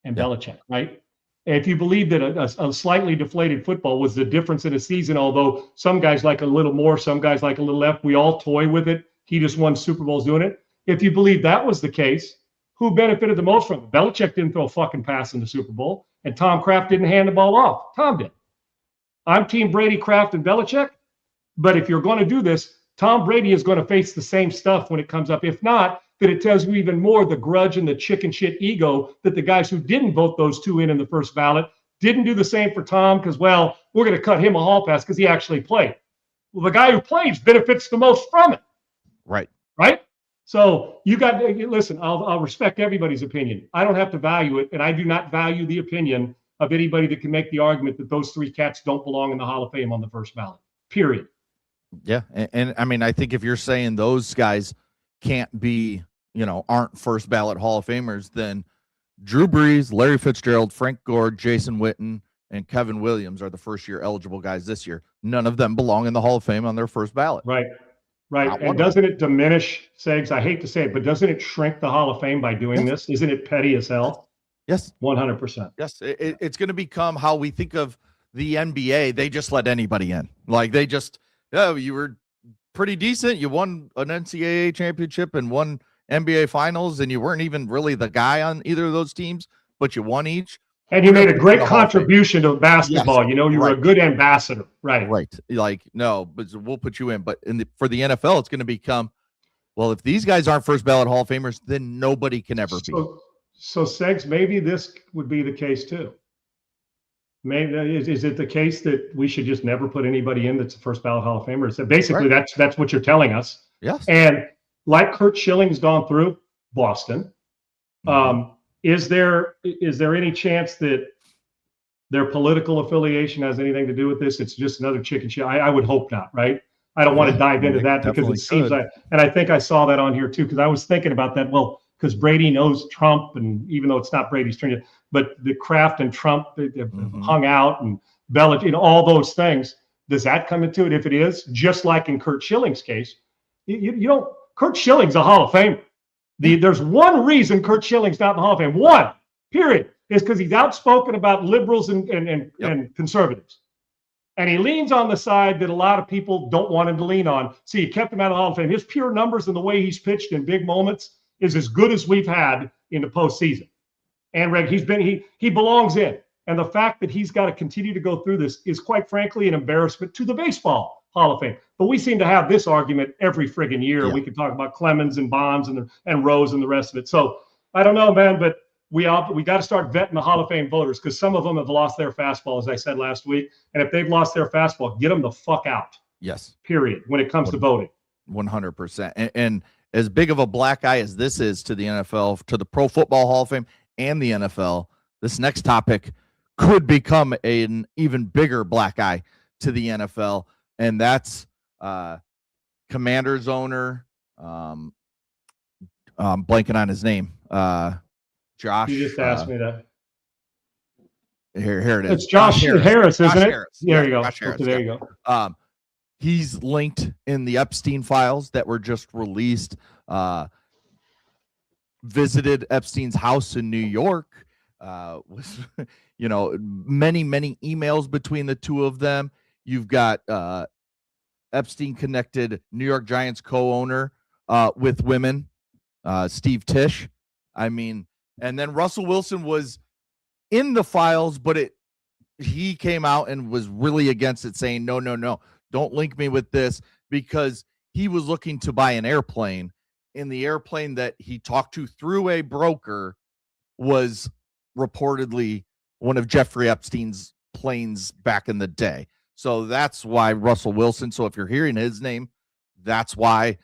Speaker 1: and Belichick, right? And if you believe that a slightly deflated football was the difference in a season, although some guys like a little more, some guys like a little less, we all toy with it. He just won Super Bowls doing it. If you believe that was the case, who benefited the most from it? Belichick didn't throw a fucking pass in the Super Bowl, and Tom Kraft didn't hand the ball off. Tom did. I'm Team Brady, Kraft, and Belichick. But if you're going to do this, Tom Brady is going to face the same stuff when it comes up. If not, that it tells you even more the grudge and the chicken shit ego that the guys who didn't vote those two in the first ballot didn't do the same for Tom because, well, we're going to cut him a hall pass because he actually played. Well, the guy who plays benefits the most from it,
Speaker 4: Right.
Speaker 1: right? So you got to listen. I'll respect everybody's opinion. I don't have to value it, and I do not value the opinion of anybody that can make the argument that those three cats don't belong in the Hall of Fame on the first ballot. Period.
Speaker 4: Yeah. And I mean, I think if you're saying those guys can't be, aren't first ballot Hall of Famers, then Drew Brees, Larry Fitzgerald, Frank Gore, Jason Witten, and Kevin Williams are the first year eligible guys this year. None of them belong in the Hall of Fame on their first ballot.
Speaker 1: Right. Right.
Speaker 4: Not one
Speaker 1: And
Speaker 4: of them.
Speaker 1: doesn't it diminish, Segs? I hate to say it, but doesn't it shrink the Hall of Fame by doing this? Isn't it petty as hell?
Speaker 4: Yes.
Speaker 1: 100%.
Speaker 4: Yes. It's going to become how we think of the NBA. They just let anybody in. Like they just, you were pretty decent. You won an NCAA championship and won NBA finals, and you weren't even really the guy on either of those teams, but you won each.
Speaker 1: And you made a great contribution to basketball.
Speaker 4: Yes,
Speaker 1: You were a good ambassador. Right.
Speaker 4: Right. Like, no, but we'll put you in. But for the NFL, it's going to become, well, if these guys aren't first ballot Hall of Famers, then nobody can ever be.
Speaker 1: So Segs, maybe this would be the case too. Maybe is it the case that we should just never put anybody in that's a first ballot Hall of Famer? So basically, that's what you're telling us.
Speaker 4: Yes.
Speaker 1: And like Curt Schilling's gone through Boston, is there any chance that their political affiliation has anything to do with this? It's just another chicken shit. I would hope not, right? I don't want to dive into that because it seems like, and I think I saw that on here too, because I was thinking about that. Well, because Brady knows Trump, and even though it's not Brady's turn, but the Kraft and Trump they've hung out, and Belichick, all those things. Does that come into it? If it is, just like in Curt Schilling's case, you don't. Curt Schilling's a Hall of Famer. There's one reason Curt Schilling's not in the Hall of Fame. One, period, is because he's outspoken about liberals and conservatives. And he leans on the side that a lot of people don't want him to lean on. So you kept him out of the Hall of Fame. His pure numbers and the way he's pitched in big moments is as good as we've had in the postseason. And Reg, he belongs in. And the fact that he's got to continue to go through this is quite frankly an embarrassment to the baseball Hall of Fame. But we seem to have this argument every friggin' year. Yeah. We can talk about Clemens and Bonds and Rose and the rest of it. So I don't know, man, but we got to start vetting the Hall of Fame voters, because some of them have lost their fastball, as I said last week. And if they've lost their fastball, get them the fuck out.
Speaker 4: Yes.
Speaker 1: Period. When it comes to voting.
Speaker 4: 100%. And as big of a black eye as this is to the NFL, to the Pro Football Hall of Fame and the NFL, this next topic could become an even bigger black eye to the NFL. And that's Commanders owner, blanking on his name, Josh.
Speaker 1: You just asked me that.
Speaker 4: Here it is.
Speaker 1: It's Josh Harris, isn't it?
Speaker 4: Harris.
Speaker 1: There you go.
Speaker 4: Josh Harris,
Speaker 1: okay, there you go.
Speaker 4: He's linked in the Epstein files that were just released. Visited Epstein's house in New York. Was many emails between the two of them. You've got Epstein connected New York Giants co-owner with women, Steve Tisch. I mean, and then Russell Wilson was in the files, but he came out and was really against it, saying, no, don't link me with this, because he was looking to buy an airplane. In the airplane that he talked to through a broker was reportedly one of Jeffrey Epstein's planes back in the day. So that's why Russell Wilson. So if you're hearing his name, that's why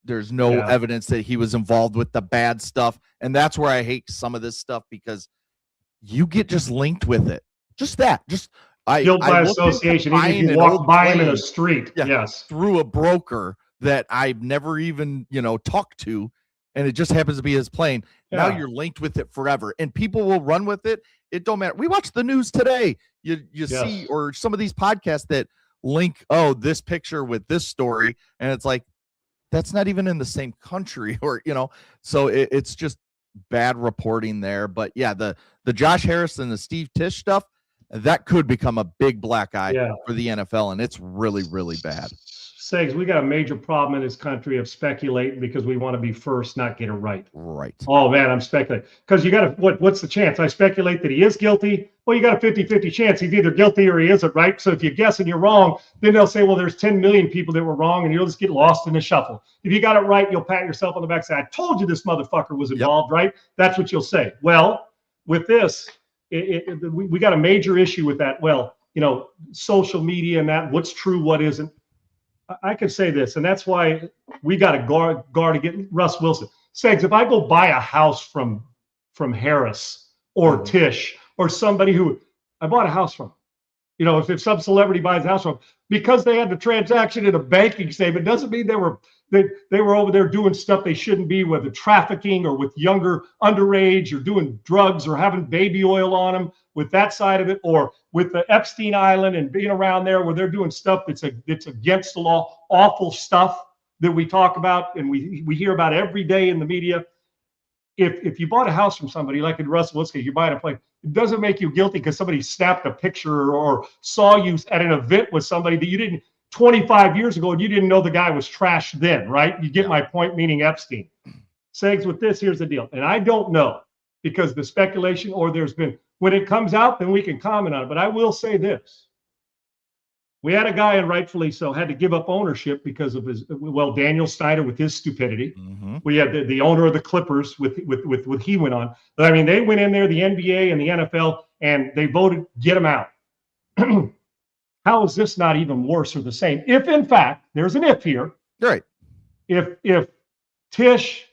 Speaker 4: there's no evidence that he was involved with the bad stuff. And that's where I hate some of this stuff, because you get just linked with it. Just guilt
Speaker 1: by association. Even if you walk by him in the street. Yes.
Speaker 4: Through a broker that I've never even, talked to, and it just happens to be his plane. Yeah. Now you're linked with it forever, and people will run with it. It don't matter. We watch the news today. You see, or some of these podcasts that link, this picture with this story, and it's like, that's not even in the same country, or, so it's just bad reporting there. But yeah, the Josh Harris and the Steve Tisch stuff, that could become a big black eye for the NFL, and it's really, really bad.
Speaker 1: Segs, we got a major problem in this country of speculating because we want to be first, not get it right.
Speaker 4: Right.
Speaker 1: Oh, man, I'm speculating. Because you got to, what's the chance? I speculate that he is guilty. Well, you got a 50-50 chance. He's either guilty or he isn't, right? So if you guess and you're wrong, then they'll say, well, there's 10 million people that were wrong, and you'll just get lost in the shuffle. If you got it right, you'll pat yourself on the back and say, I told you this motherfucker was involved, right? That's what you'll say. Well, with this, we got a major issue with that. Well, social media and that, what's true, what isn't. I could say this, and that's why we got to guard against Russ Wilson. Segs, if I go buy a house from Harris or Tish or somebody who I bought a house from, you know, if some celebrity buys a house from, because they had the transaction in a banking statement, doesn't mean they were over there doing stuff they shouldn't be, whether trafficking or with younger underage or doing drugs or having baby oil on them, with that side of it, or with the Epstein Island and being around there where they're doing stuff that's against the law, awful stuff that we talk about and we hear about every day in the media. If you bought a house from somebody, like in Russell Wilson, you're buying a place, it doesn't make you guilty because somebody snapped a picture or saw you at an event with somebody that you didn't 25 years ago and you didn't know the guy was trash then, right? You get my point, meaning Epstein. Segs, with this, here's the deal. And I don't know because the speculation or there's been, when it comes out, then we can comment on it. But I will say this. We had a guy, and rightfully so, had to give up ownership because of his, well, Daniel Snyder with his stupidity. We had the owner of the Clippers with what he went on. But I mean, they went in there, the NBA and the NFL, and they voted, get him out. How is this not even worse or the same? If, in fact, there's an if here.
Speaker 4: Right.
Speaker 1: If Tish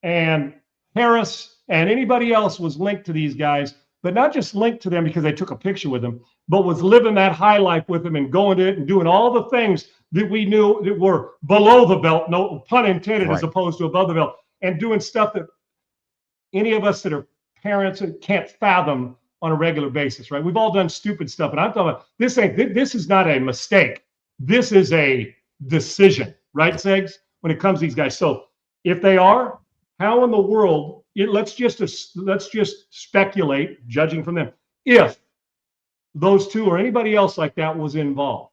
Speaker 1: and Harris and anybody else was linked to these guys, but not just linked to them because they took a picture with them, but was living that high life with them and going to it and doing all the things that we knew that were below the belt, no pun intended, as opposed to above the belt, and doing stuff that any of us that are parents can't fathom on a regular basis, right? We've all done stupid stuff, and I'm talking about this is not a mistake. This is a decision, right, Segs, when it comes to these guys. So if they are, how in the world, let's just speculate, judging from them, if those two or anybody else like that was involved,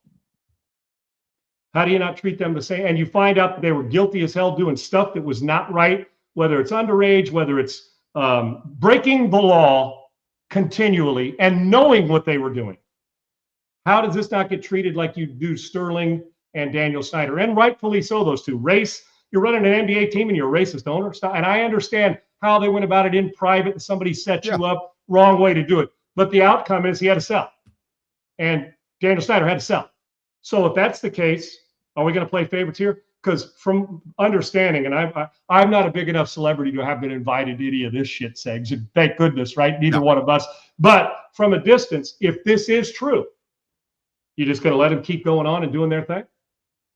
Speaker 1: how do you not treat them the same? And you find out that they were guilty as hell doing stuff that was not right, whether it's underage, whether it's breaking the law continually and knowing what they were doing. How does this not get treated like you do Sterling and Daniel Snyder? And rightfully so, those two. Race, you're running an NBA team and you're a racist owner. And I understand how they went about it in private and somebody set you up, wrong way to do it. But the outcome is he had to sell. And Daniel Snyder had to sell. So if that's the case, are we going to play favorites here? Because from understanding, and I'm not a big enough celebrity to have been invited to any of this shit, Segs. Thank goodness, right? Neither one of us. But from a distance, if this is true, you just going to let them keep going on and doing their thing?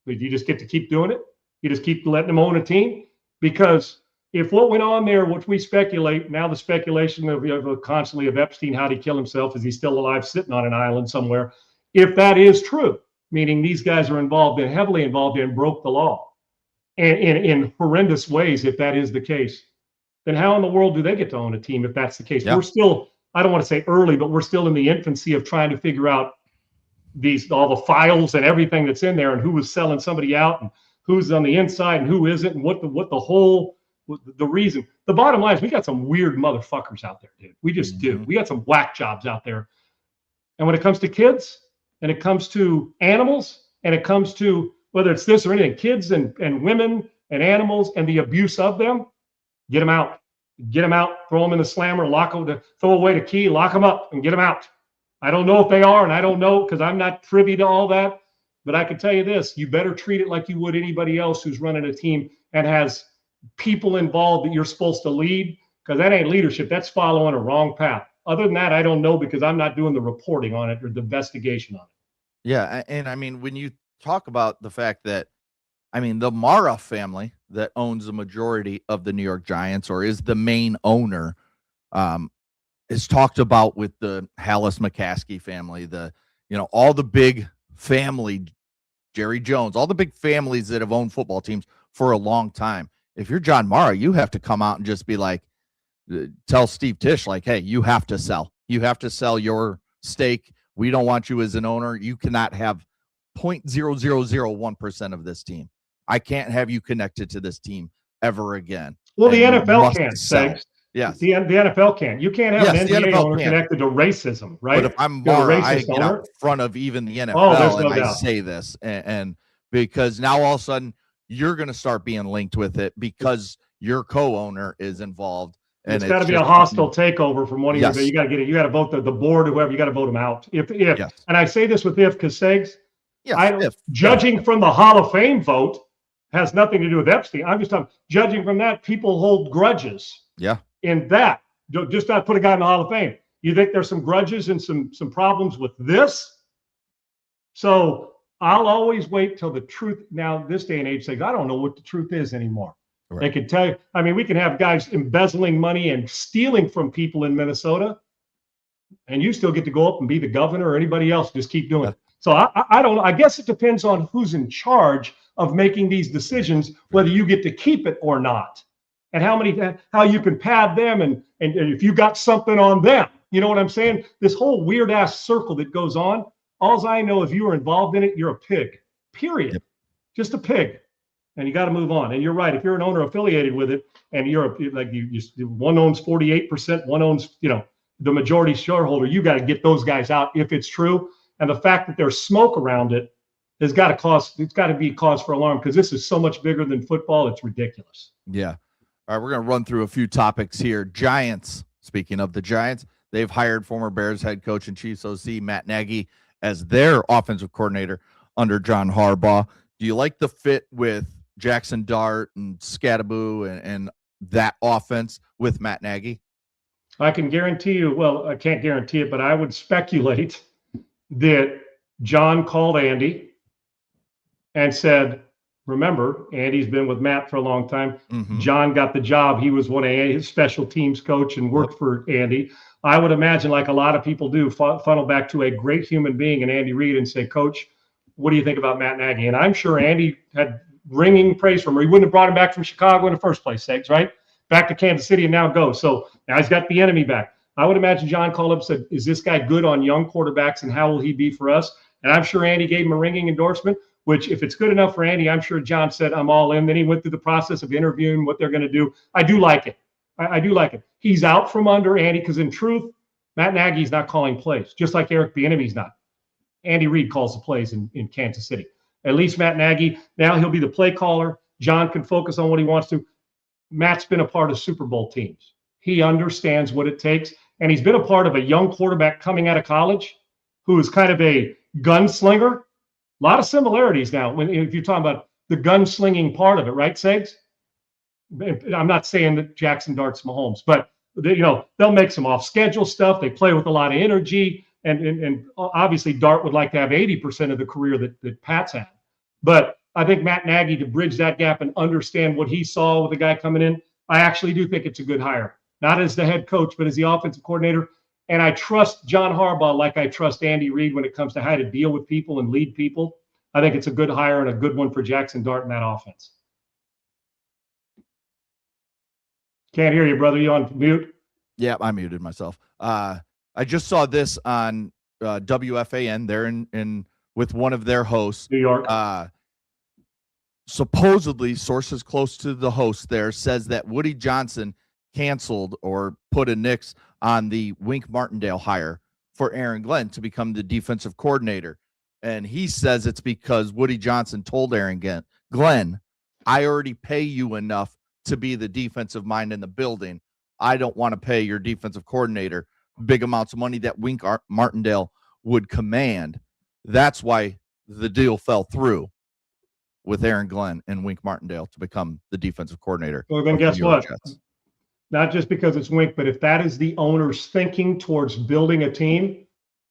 Speaker 1: You just get to keep doing it? You just keep letting them own a team? Because if what went on there, which we speculate, now the speculation of constantly of Epstein, how'd he kill himself? Is he still alive sitting on an island somewhere? If that is true, meaning these guys are heavily involved in, broke the law and in horrendous ways, if that is the case, then how in the world do they get to own a team if that's the case? We're still, I don't want to say early, but we're still in the infancy of trying to figure out all the files and everything that's in there and who was selling somebody out and who's on the inside and who isn't and what the reason. The bottom line is we got some weird motherfuckers out there, dude. We just do. We got some whack jobs out there. And when it comes to kids and it comes to animals and it comes to whether it's this or anything, kids and women and animals and the abuse of them, get them out. Get them out, throw them in the slammer, lock them, throw away the key, lock them up and get them out. I don't know if they are, and I don't know because I'm not privy to all that. But I can tell you this, you better treat it like you would anybody else who's running a team and has people involved that you're supposed to lead, because that ain't leadership. That's following a wrong path. Other than that, I don't know because I'm not doing the reporting on it or the investigation on it.
Speaker 4: Yeah, and I mean, when you talk about the fact that, I mean, the Mara family that owns the majority of the New York Giants or is the main owner, is talked about with the Hallis McCaskey family, all the big family, Jerry Jones, all the big families that have owned football teams for a long time. If you're John Mara, you have to come out and just be like, tell Steve Tisch, like, hey, you have to sell. You have to sell your stake. We don't want you as an owner. You cannot have 0.0001% of this team. I can't have you connected to this team ever again.
Speaker 1: Well, the NFL can't, Segs.
Speaker 4: Yes.
Speaker 1: The NFL can. You can't have an NBA owner connected to racism, right?
Speaker 4: But if I'm Mara, I get out in front of even the NFL and I say this. And because now all of a sudden you're going to start being linked with it because your co-owner is involved. And
Speaker 1: it's got to be a hostile takeover from one of you got to get it. You got to vote the board, whoever, you got to vote them out. And I say this with because Segs,
Speaker 4: Yes,
Speaker 1: Judging from the Hall of Fame vote has nothing to do with Epstein. I'm just talking, judging from that, people hold grudges.
Speaker 4: Yeah.
Speaker 1: In that, just not put a guy in the Hall of Fame. You think there's some grudges and some problems with this? So I'll always wait till the truth. Now, this day and age says, I don't know what the truth is anymore. Right. They can tell you. I mean, we can have guys embezzling money and stealing from people in Minnesota, and you still get to go up and be the governor or anybody else. Just keep doing it. So I don't know. I guess it depends on who's in charge of making these decisions, whether you get to keep it or not, and how you can pad them, and if you got something on them. You know what I'm saying? This whole weird ass circle that goes on. All I know, if you are involved in it, you're a pig. Period. Yep. Just a pig, and you got to move on. And you're right. If you're an owner affiliated with it, and you're one owns 48%, one owns the majority shareholder, you got to get those guys out if it's true. And the fact that there's smoke around it has got to be cause for alarm, because this is so much bigger than football. It's ridiculous.
Speaker 4: Yeah. All right, we're going to run through a few topics here. Giants. Speaking of the Giants, they've hired former Bears head coach and Chiefs OC Matt Nagy as their offensive coordinator under John Harbaugh. Do you like the fit with Jackson Dart and Scattaboo and that offense with Matt Nagy?
Speaker 1: I can guarantee you, well, I can't guarantee it, but I would speculate that John called Andy and said, remember, Andy's been with Matt for a long time. Mm-hmm. John got the job. He was one of his special teams coach and worked for Andy. I would imagine, like a lot of people do, funnel back to a great human being and Andy Reid and say, Coach, what do you think about Matt Nagy? And I'm sure Andy had ringing praise from him. He wouldn't have brought him back from Chicago in the first place, Segs, right? Back to Kansas City and now go. So now he's got the enemy back. I would imagine John called up and said, is this guy good on young quarterbacks, and how will he be for us? And I'm sure Andy gave him a ringing endorsement, which if it's good enough for Andy, I'm sure John said, I'm all in. Then he went through the process of interviewing what they're going to do. I do like it. I do like it. He's out from under Andy, because in truth, Matt Nagy's not calling plays, just like Eric Bieniemy's not. Andy Reid calls the plays in Kansas City. At least Matt Nagy, now he'll be the play caller. John can focus on what he wants to. Matt's been a part of Super Bowl teams. He understands what it takes, and he's been a part of a young quarterback coming out of college who is kind of a gunslinger. A lot of similarities now if you're talking about the gunslinging part of it, right, Segs? I'm not saying that Jackson Dart's Mahomes, but they'll make some off-schedule stuff. They play with a lot of energy, and obviously Dart would like to have 80% of the career that Pat's had. But I think Matt Nagy, to bridge that gap and understand what he saw with the guy coming in, I actually do think it's a good hire. Not as the head coach, but as the offensive coordinator. And I trust John Harbaugh like I trust Andy Reid when it comes to how to deal with people and lead people. I think it's a good hire and a good one for Jackson Dart in that offense. Can't hear you, brother. You on mute?
Speaker 4: Yeah, I muted myself. I just saw this on WFAN. They're in with one of their hosts.
Speaker 1: New York.
Speaker 4: Supposedly, sources close to the host there says that Woody Johnson canceled or put a nix on the Wink Martindale hire for Aaron Glenn to become the defensive coordinator. And he says it's because Woody Johnson told Aaron Glenn, I already pay you enough to be the defensive mind in the building. I don't want to pay your defensive coordinator big amounts of money that Wink Martindale would command. That's why the deal fell through with Aaron Glenn and Wink Martindale to become the defensive coordinator.
Speaker 1: Well, then guess what? Not just because it's Wink, but if that is the owner's thinking towards building a team,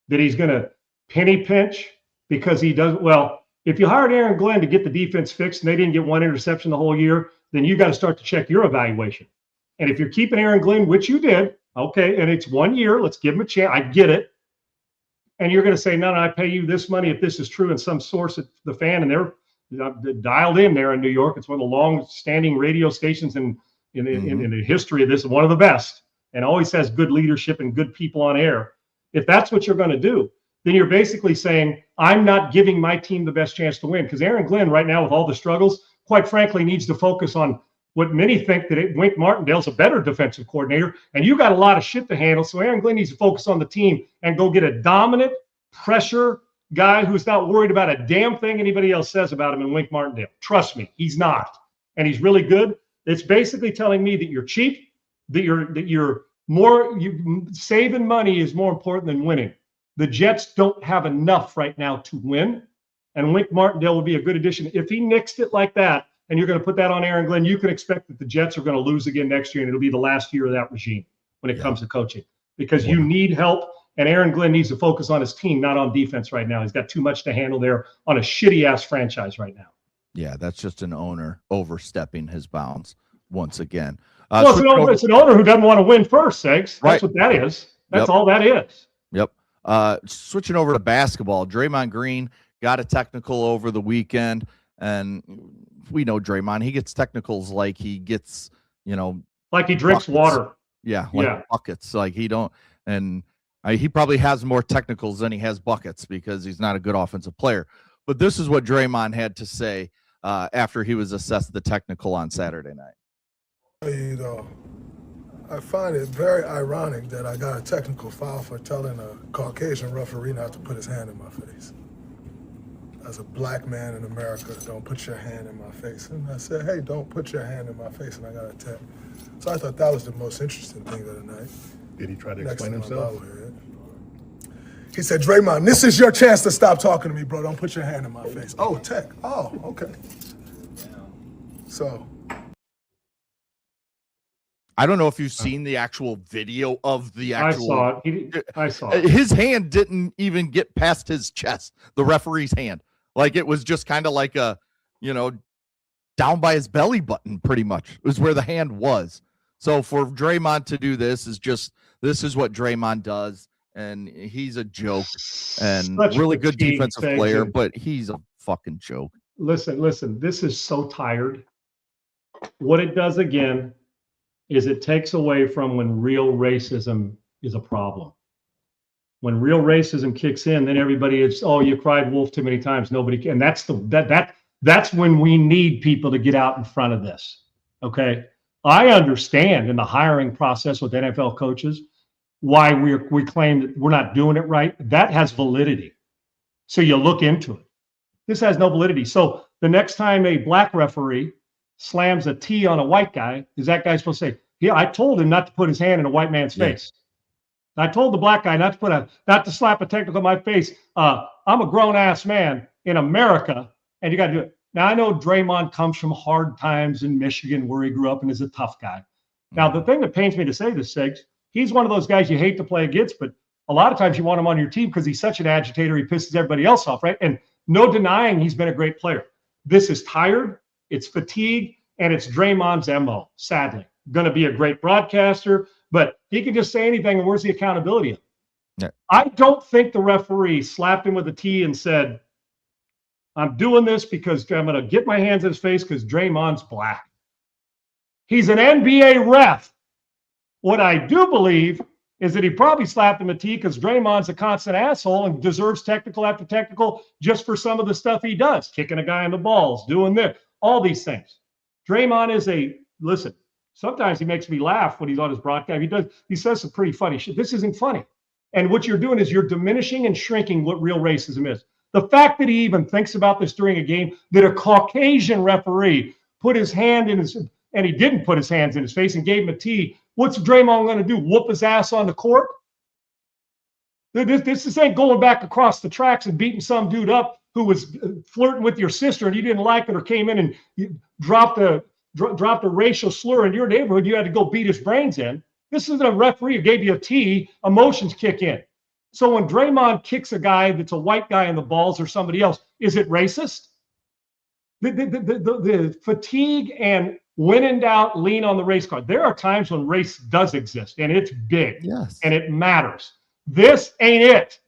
Speaker 1: that he's going to penny pinch because he does well. If you hired Aaron Glenn to get the defense fixed and they didn't get one interception the whole year, then you got to start to check your evaluation. And if you're keeping Aaron Glenn, which you did, okay, and it's 1 year, let's give him a chance. I get it. And you're going to say, no, I pay you this money if this is true, and some source at the Fan, and they're dialed in there in New York. It's one of the long-standing radio stations in the history of this, one of the best, and always has good leadership and good people on air. If that's what you're going to do, then you're basically saying, I'm not giving my team the best chance to win. Because Aaron Glenn right now, with all the struggles, quite frankly, needs to focus on what many think that Wink Martindale's a better defensive coordinator, and you got a lot of shit to handle. So Aaron Glenn needs to focus on the team and go get a dominant pressure guy who's not worried about a damn thing anybody else says about him in Wink Martindale. Trust me, he's not. And he's really good. It's basically telling me that you're cheap, that you're saving money is more important than winning. The Jets don't have enough right now to win. And Wink Martindale will be a good addition. If he nixed it like that, and you're going to put that on Aaron Glenn, you can expect that the Jets are going to lose again next year, and it'll be the last year of that regime when it comes to coaching, because you need help, and Aaron Glenn needs to focus on his team, not on defense right now. He's got too much to handle there on a shitty-ass franchise right now.
Speaker 4: Yeah, that's just an owner overstepping his bounds once again.
Speaker 1: Well, it's an owner who doesn't want to win first, Segs. That's
Speaker 4: Right.
Speaker 1: what that is. That's all that is.
Speaker 4: Yep. Switching over to basketball, Draymond Green got a technical over the weekend, and we know Draymond. He gets technicals like he gets,
Speaker 1: like he drinks
Speaker 4: buckets.
Speaker 1: Water.
Speaker 4: Yeah, buckets. Like he don't, and he probably has more technicals than he has buckets because he's not a good offensive player. But this is what Draymond had to say after he was assessed the technical on Saturday night.
Speaker 7: I find it very ironic that I got a technical foul for telling a Caucasian referee not to put his hand in my face. As a black man in America, don't put your hand in my face. And I said, hey, don't put your hand in my face, and I got a tech. So I thought that was the most interesting thing of the night.
Speaker 3: Did he try to explain himself?
Speaker 7: He said, Draymond, this is your chance to stop talking to me, bro. Don't put your hand in my face. Oh, tech. Oh, okay. So.
Speaker 4: I don't know if you've seen the actual video of the actual.
Speaker 1: I saw it. I saw it.
Speaker 4: His hand didn't even get past his chest, the referee's hand. Like it was just kind of like a, down by his belly button, pretty much, was where the hand was. So for Draymond to do this is what Draymond does. And he's a joke and really good defensive player, but he's a fucking joke.
Speaker 1: Listen, this is so tired. What it does again is it takes away from when real racism is a problem. When real racism kicks in, then everybody is, oh, you cried wolf too many times. Nobody can. And that's when we need people to get out in front of this. Okay. I understand in the hiring process with NFL coaches why we claim that we're not doing it right. That has validity. So you look into it. This has no validity. So the next time a black referee slams a T on a white guy, is that guy supposed to say, yeah, I told him not to put his hand in a white man's face. I told the black guy not to slap a technical in my face. I'm a grown ass man in America, and you got to do it. Now I know Draymond comes from hard times in Michigan where he grew up and is a tough guy. Now the thing that pains me to say this, Sigs, he's one of those guys you hate to play against, but a lot of times you want him on your team because he's such an agitator. He pisses everybody else off, right? And no denying he's been a great player. This is tired, it's fatigue, and it's Draymond's MO, sadly. Going to be a great broadcaster, but he can just say anything, and where's the accountability?
Speaker 4: Yeah.
Speaker 1: I don't think the referee slapped him with a T and said, I'm doing this because I'm going to get my hands in his face because Draymond's black. He's an NBA ref. What I do believe is that he probably slapped him a T because Draymond's a constant asshole and deserves technical after technical just for some of the stuff he does, kicking a guy in the balls, doing this, all these things. Draymond is listen, sometimes he makes me laugh when he's on his broadcast. He says some pretty funny shit. This isn't funny. And what you're doing is you're diminishing and shrinking what real racism is. The fact that he even thinks about this during a game, that a Caucasian referee put his hand in his, and he didn't put his hands in his face and gave him a T. What's Draymond going to do? Whoop his ass on the court? This ain't going back across the tracks and beating some dude up who was flirting with your sister and you didn't like it or came in and you dropped a racial slur in your neighborhood. You had to go beat his brains in. This isn't a referee who gave you a T. Emotions kick in. So when Draymond kicks a guy that's a white guy in the balls or somebody else, is it racist? The fatigue and when in doubt, lean on the race card. There are times when race does exist and it's big.
Speaker 4: Yes.
Speaker 1: And it matters. This ain't it.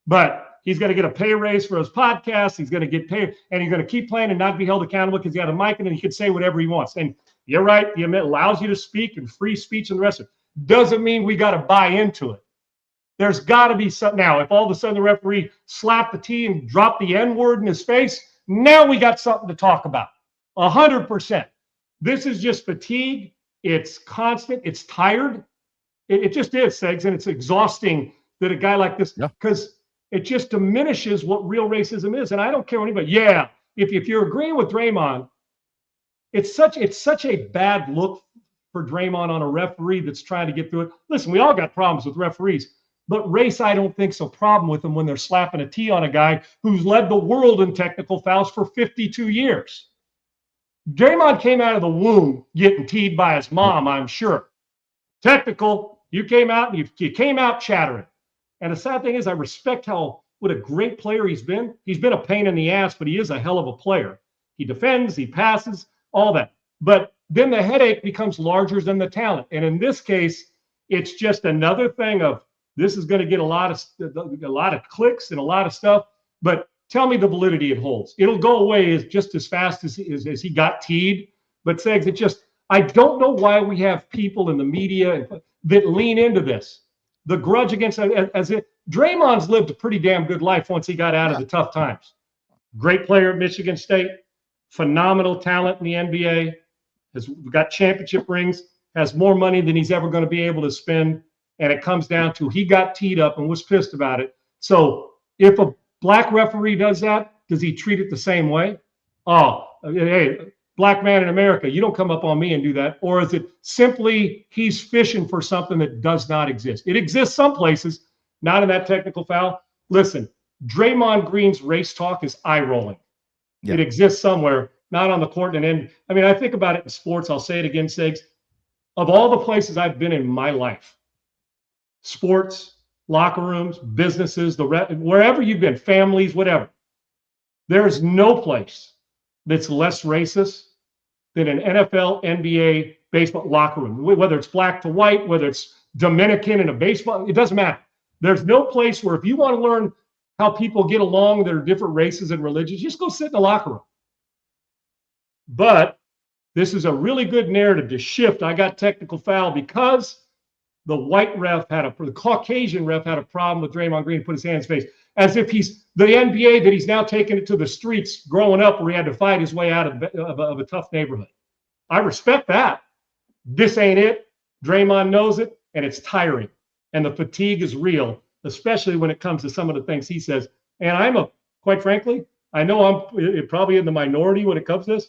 Speaker 1: But he's going to get a pay raise for his podcast. He's going to get paid and he's going to keep playing and not be held accountable because he got a mic and he can say whatever he wants. And you're right. The amendment allows you to speak and free speech and the rest of it. Doesn't mean we got to buy into it. There's got to be something. Now, if all of a sudden the referee slapped the T and dropped the N-word in his face, now we got something to talk about. 100%. This is just fatigue. It's constant. It's tired. It just is, Segs, and it's exhausting that a guy like this, because it just diminishes what real racism is. And I don't care what anybody. Yeah, if you're agreeing with Draymond, it's such a bad look for Draymond on a referee that's trying to get through it. Listen, we all got problems with referees. But race, I don't think, is a problem with them when they're slapping a T on a guy who's led the world in technical fouls for 52 years. Draymond came out of the womb getting teed by his mom, I'm sure. Technical, you came out and you came out chattering. And the sad thing is, I respect what a great player he's been. He's been a pain in the ass, but he is a hell of a player. He defends, he passes, all that. But then the headache becomes larger than the talent. And in this case, it's just another thing of this is going to get a lot of clicks and a lot of stuff. But tell me the validity it holds. It'll go away just as fast as he got teed. But Segs, I don't know why we have people in the media that lean into this. The grudge against Draymond's lived a pretty damn good life once he got out of the tough times. Great player at Michigan State, phenomenal talent in the NBA, has got championship rings, has more money than he's ever going to be able to spend. And it comes down to he got teed up and was pissed about it. So if a black referee does that, does he treat it the same way? Oh, hey, black man in America, you don't come up on me and do that. Or is it simply he's fishing for something that does not exist? It exists some places, not in that technical foul. Listen, Draymond Green's race talk is eye-rolling. Yeah. It exists somewhere, not on the court. And I think about it in sports. I'll say it again, Segs. Of all the places I've been in my life, sports, locker rooms, businesses, wherever you've been, families, whatever, there is no place that's less racist than an NFL, NBA, baseball locker room. Whether it's black to white, whether it's Dominican in a baseball, it doesn't matter. There's no place where if you want to learn how people get along, there are different races and religions, just go sit in the locker room. But this is a really good narrative to shift. I got technical foul because the the Caucasian ref had a problem with Draymond Green, put his hand in his face, as if he's the NBA that he's now taking it to the streets growing up where he had to fight his way out of a tough neighborhood. I respect that. This ain't it. Draymond knows it, and it's tiring. And the fatigue is real, especially when it comes to some of the things he says. And quite frankly, I know I'm probably in the minority when it comes to this.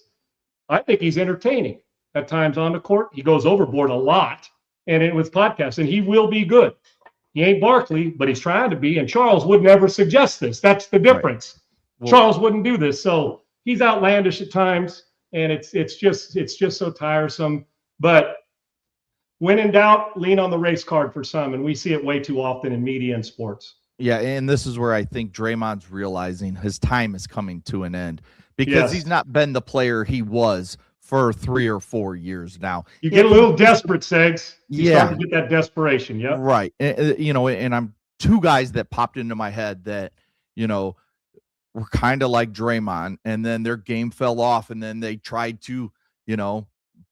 Speaker 1: I think he's entertaining at times on the court. He goes overboard a lot. And with podcasts, and he will be good. He ain't Barkley, but he's trying to be. And Charles would never suggest this. That's the difference. Right. Well, Charles wouldn't do this. So he's outlandish at times, and it's just so tiresome. But when in doubt, lean on the race card for some, and we see it way too often in media and sports.
Speaker 4: Yeah, and this is where I think Draymond's realizing his time is coming to an end because he's not been the player he was for 3 or 4 years now.
Speaker 1: You get a little desperate, Segs. You start to get that desperation. Yeah.
Speaker 4: Right. And I'm two guys that popped into my head that, were kind of like Draymond, and then their game fell off, and then they tried to,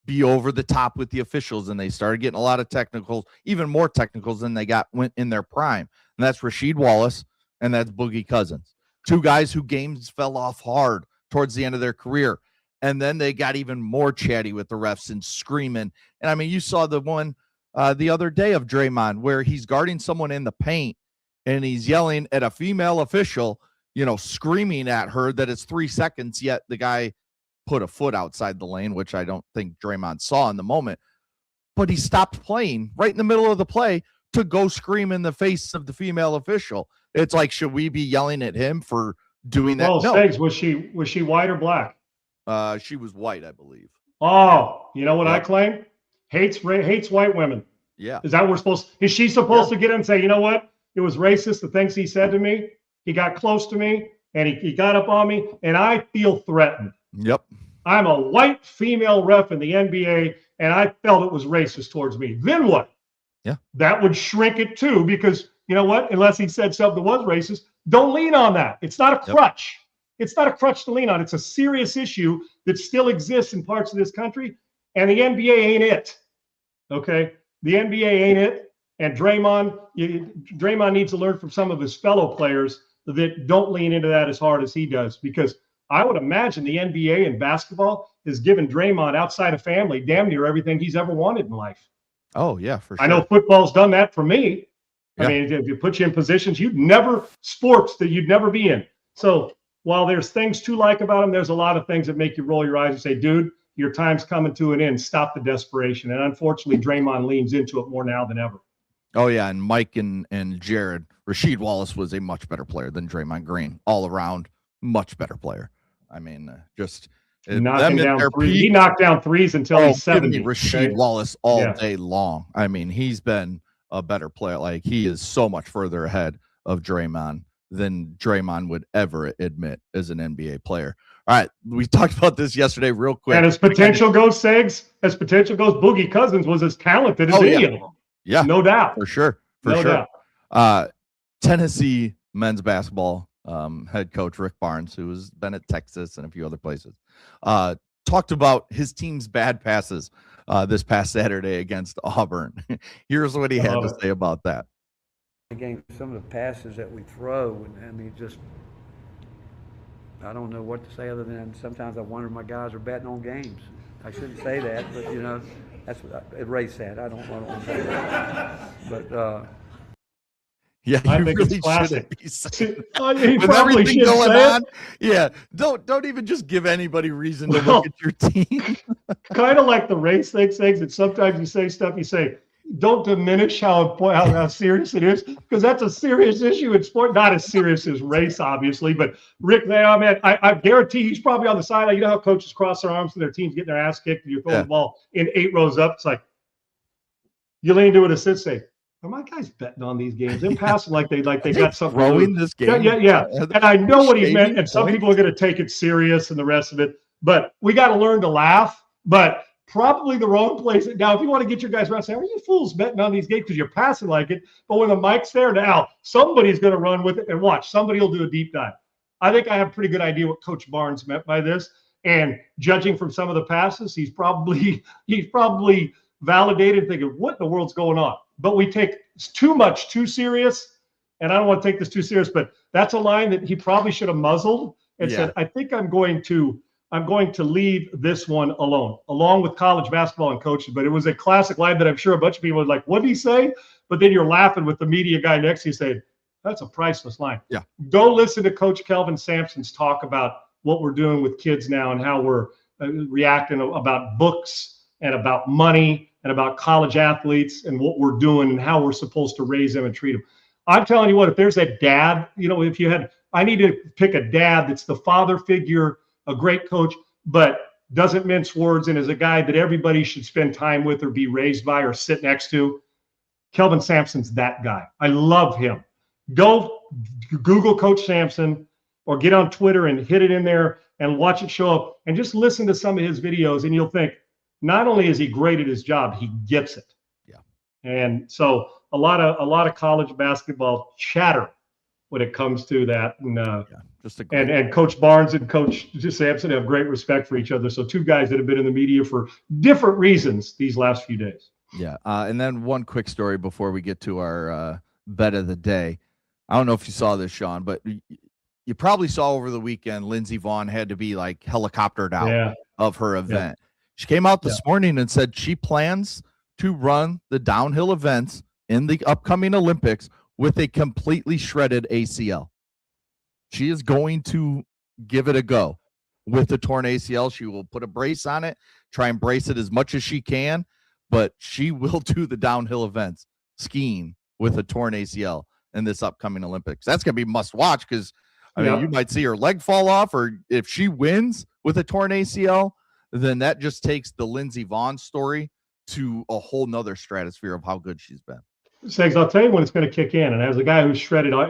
Speaker 4: be over the top with the officials, and they started getting a lot of technicals, even more technicals than they went in their prime. And that's Rasheed Wallace and that's Boogie Cousins. Two guys who games fell off hard towards the end of their career. And then they got even more chatty with the refs and screaming. And I mean, you saw the one the other day of Draymond where he's guarding someone in the paint and he's yelling at a female official, screaming at her that it's 3 seconds, yet the guy put a foot outside the lane, which I don't think Draymond saw in the moment. But he stopped playing right in the middle of the play to go scream in the face of the female official. It's like, should we be yelling at him for doing that?
Speaker 1: No. Segs, was she white or black?
Speaker 4: She was white, I believe.
Speaker 1: Oh, you know what I claim? Hates white women.
Speaker 4: Yeah.
Speaker 1: Is that is she supposed to get in and say, you know what? It was racist, the things he said to me. He got close to me and he got up on me and I feel threatened.
Speaker 4: Yep.
Speaker 1: I'm a white female ref in the NBA and I felt it was racist towards me. Then what?
Speaker 4: Yeah.
Speaker 1: That would shrink it too, because you know what? Unless he said something that was racist, don't lean on that. It's not a crutch. It's not a crutch to lean on. It's a serious issue that still exists in parts of this country, and the NBA ain't it. Okay? The NBA ain't it, and Draymond needs to learn from some of his fellow players that don't lean into that as hard as he does, because I would imagine the NBA and basketball has given Draymond, outside of family, damn near everything he's ever wanted in life.
Speaker 4: Oh, yeah, for sure.
Speaker 1: I know football's done that for me.
Speaker 4: Yeah.
Speaker 1: I mean, if you put you in positions sports that you'd never be in. So while there's things to like about him, there's a lot of things that make you roll your eyes and say, dude, your time's coming to an end. Stop the desperation. And unfortunately, Draymond leans into it more now than ever.
Speaker 4: Oh yeah, and Mike and Jared, Rasheed Wallace was a much better player than Draymond Green, all around, much better player. I mean, just them
Speaker 1: Knocking
Speaker 4: at
Speaker 1: down
Speaker 4: their
Speaker 1: threes. He
Speaker 4: peak.
Speaker 1: knocked down threes until
Speaker 4: Oh,
Speaker 1: he's
Speaker 4: give me
Speaker 1: 70.
Speaker 4: Rasheed
Speaker 1: okay?
Speaker 4: Wallace all
Speaker 1: Yeah.
Speaker 4: day long. I mean, he's been a better player. Like, he is so much further ahead of Draymond than Draymond would ever admit as an NBA player. All right, we talked about this yesterday real quick.
Speaker 1: And as potential goes, Boogie Cousins was as talented as any of them.
Speaker 4: Yeah,
Speaker 1: no doubt.
Speaker 4: For sure.
Speaker 1: No
Speaker 4: doubt. Tennessee men's basketball head coach Rick Barnes, who has been at Texas and a few other places, talked about his team's bad passes this past Saturday against Auburn. Here's what he had to say about that.
Speaker 8: Again, some of the passes that we throw, and I mean, just, I don't know what to say other than sometimes I wonder if my guys are betting on games. I shouldn't say that, but you know, that's what Ray said. I don't want to say that. But
Speaker 4: yeah,
Speaker 1: I
Speaker 4: you
Speaker 1: think
Speaker 4: really
Speaker 1: it's classic.
Speaker 4: shouldn't be saying
Speaker 1: He
Speaker 4: with
Speaker 1: probably
Speaker 4: everything
Speaker 1: should
Speaker 4: going
Speaker 1: say
Speaker 4: on. Yeah, don't even just give anybody reason to look at your team.
Speaker 1: Kind of like the race things that sometimes you say stuff, you say, don't diminish how serious it is, because that's a serious issue in sport. Not as serious as race, obviously, but Rick, I guarantee he's probably on the sideline. You know how coaches cross their arms and their team's getting their ass kicked and you're throwing the ball in 8 rows up. It's like, you lean to an assist, say, are my guys betting on these games? They're passing like they got something.
Speaker 4: Throwing this game.
Speaker 1: Yeah. And I know what he meant, and some people are going to take it serious and the rest of it, but we got to learn to laugh. But probably the wrong place. Now, if you want to get your guys around, say, are you fools betting on these games because you're passing like it? But when the mic's there now, somebody's going to run with it, and watch. Somebody will do a deep dive. I think I have a pretty good idea what Coach Barnes meant by this. And judging from some of the passes, he's probably validated, thinking, what in the world's going on? But we take too serious, and I don't want to take this too serious, but that's a line that he probably should have muzzled and said, I think I'm going to leave this one along with college basketball and coaches. But it was a classic line that I'm sure a bunch of people were like, what did he say? But then you're laughing with the media guy next to you saying, that's a priceless line.
Speaker 4: Yeah.
Speaker 1: Go listen to Coach Kelvin Sampson's talk about what we're doing with kids now and how we're reacting about books and about money and about college athletes and what we're doing and how we're supposed to raise them and treat them. I'm telling you what, if there's a dad, I need to pick a dad that's the father figure, a great coach, but doesn't mince words and is a guy that everybody should spend time with or be raised by or sit next to. Kelvin Sampson's that guy. I love him. Go Google Coach Sampson or get on Twitter and hit it in there and watch it show up and just listen to some of his videos, and you'll think, not only is he great at his job, he gets it.
Speaker 4: Yeah.
Speaker 1: And so a lot of college basketball chatter when it comes to that. And and Coach Barnes and Coach Sampson have great respect for each other. So two guys that have been in the media for different reasons these last few days.
Speaker 4: Yeah. And then one quick story before we get to our bet of the day. I don't know if you saw this, Sean, but you probably saw over the weekend, Lindsey Vonn had to be like helicoptered out of her event. Yeah. She came out this morning and said she plans to run the downhill events in the upcoming Olympics with a completely shredded ACL. She is going to give it a go with the torn ACL. She will put a brace on it, try and brace it as much as she can, but she will do the downhill events skiing with a torn ACL in this upcoming Olympics. That's going to be must watch because, I mean, you might see her leg fall off, or if she wins with a torn ACL, then that just takes the Lindsey Vonn story to a whole nother stratosphere of how good she's been.
Speaker 1: Segs, I'll tell you when it's going to kick in. And as a guy who's shredded there's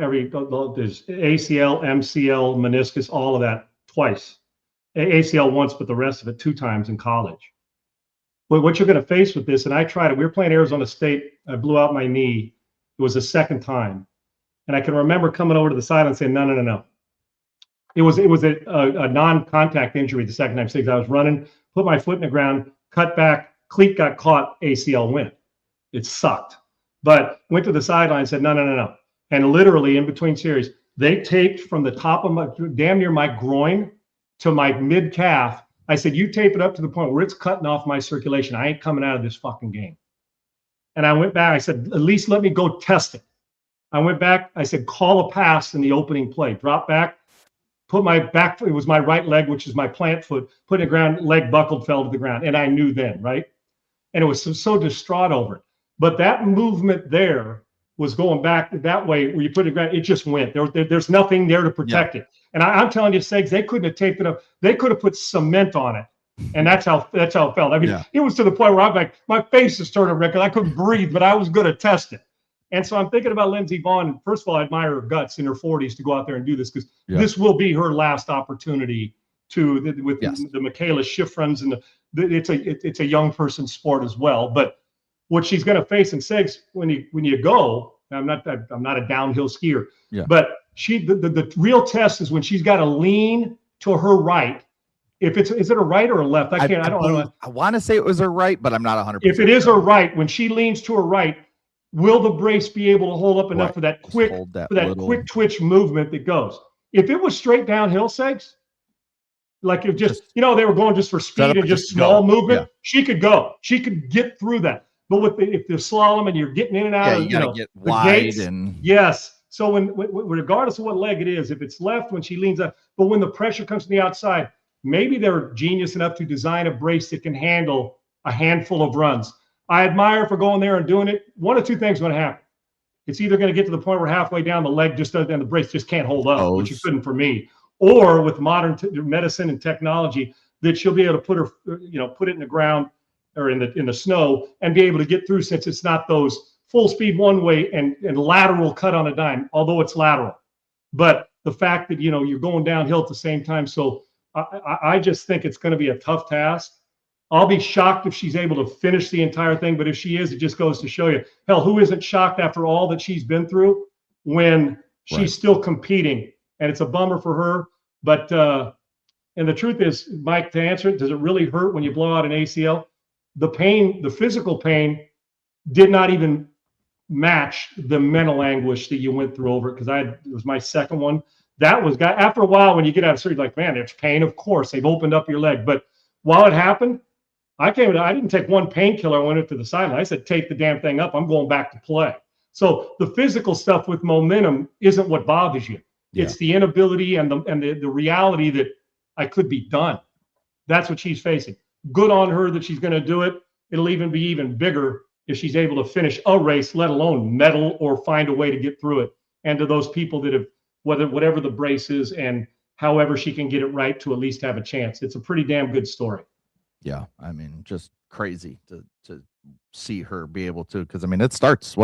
Speaker 1: ACL, MCL, meniscus, all of that twice. ACL once, but the rest of it 2 times in college. But what you're going to face with this, and I tried it. We were playing Arizona State. I blew out my knee. It was the second time. And I can remember coming over to the side and saying, no. It was a non-contact injury the second time. Segs, I was running, put my foot in the ground, cut back, cleat got caught, ACL went. It sucked. But went to the sideline and said, no. And literally in between series, they taped from the top of my, damn near my groin to my mid calf. I said, you tape it up to the point where it's cutting off my circulation. I ain't coming out of this fucking game. And I went back. I said, at least let me go test it. I went back. I said, call a pass in the opening play. Drop back, put my back foot. It was my right leg, which is my plant foot. Put it in the ground, leg buckled, fell to the ground. And I knew then, right? And it was so distraught over it. But that movement there was going back that way where you put it just went. There's nothing there to protect it. And I'm telling you, Segs, they couldn't have taped it up. They could have put cement on it. And that's how it felt. I mean, it was to the point where I'm like, my face is turning red because I couldn't breathe, but I was going to test it. And so I'm thinking about Lindsey Vonn. First of all, I admire her guts in her 40s to go out there and do this, because this will be her last opportunity with the Michaela Schifrins, and it's a young person's sport as well. But what she's going to face in Segs when you go, I'm not a downhill skier, but the real test is when she's got to lean to her right. If is it a right or a left? I don't know.
Speaker 4: I want to say it was her right, but I'm not 100%.
Speaker 1: If it is her right, when she leans to her right, will the brace be able to hold up enough for that quick quick twitch movement that goes? If it was straight downhill, Segs, like if just they were going just for speed and just small movement, she could go. She could get through that. But if the slalom and you're getting in and out,
Speaker 4: you gotta get wide
Speaker 1: gates,
Speaker 4: and
Speaker 1: So when regardless of what leg it is, if it's left when she leans up, but when the pressure comes from the outside, maybe they're genius enough to design a brace that can handle a handful of runs. I admire her for going there and doing it. One of two things going to happen. It's either going to get to the point where halfway down the leg just doesn't, and the brace just can't hold up, which it couldn't for me. Or with modern medicine and technology, that she'll be able to put it in the ground or in the snow and be able to get through, since it's not those full speed one way and lateral cut on a dime, although it's lateral. But the fact that you're going downhill at the same time, so I just think it's going to be a tough task. I'll be shocked if she's able to finish the entire thing, but if she is, it just goes to show you, hell, who isn't shocked after all that she's been through when she's still competing? And it's a bummer for her. But and the truth is, Mike, to answer it, does it really hurt when you blow out an ACL? The pain, the physical pain, did not even match the mental anguish that you went through over it, because it was my second one. That was after a while when you get out of surgery, like, man, there's pain. Of course, they've opened up your leg. But while it happened, I didn't take one painkiller. I went up to the sideline. I said, tape the damn thing up. I'm going back to play. So the physical stuff with momentum isn't what bothers you. It's the inability and the reality that I could be done. That's what she's facing. Good on her that she's going to do it. It'll be even bigger if she's able to finish a race, let alone medal or find a way to get through it. And to those people that have, whatever the brace is and however she can get it right to at least have a chance. It's a pretty damn good story.
Speaker 4: Yeah, I mean, just crazy to see her be able to, because I mean, it starts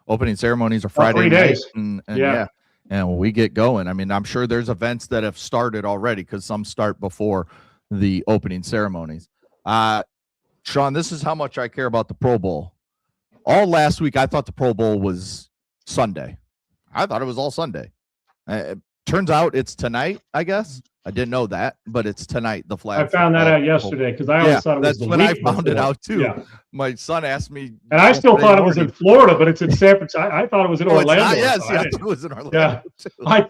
Speaker 4: opening ceremonies are Friday nights, and when we get going, I mean, I'm sure there's events that have started already, because some start before the opening ceremonies. Sean, this is how much I care about the Pro Bowl. All last week, I thought the Pro Bowl was Sunday. I thought it was all Sunday. Turns out it's tonight, I guess. I didn't know that, but it's tonight. The flag.
Speaker 1: I found that out yesterday, because I always thought it was the week
Speaker 4: before. That's when I found it out too.
Speaker 1: Yeah.
Speaker 4: My son asked me,
Speaker 1: and I still thought it was in Florida, but it's in San Francisco. I thought it was in Orlando.
Speaker 4: Yes, it was in Orlando.
Speaker 1: Yeah, too. I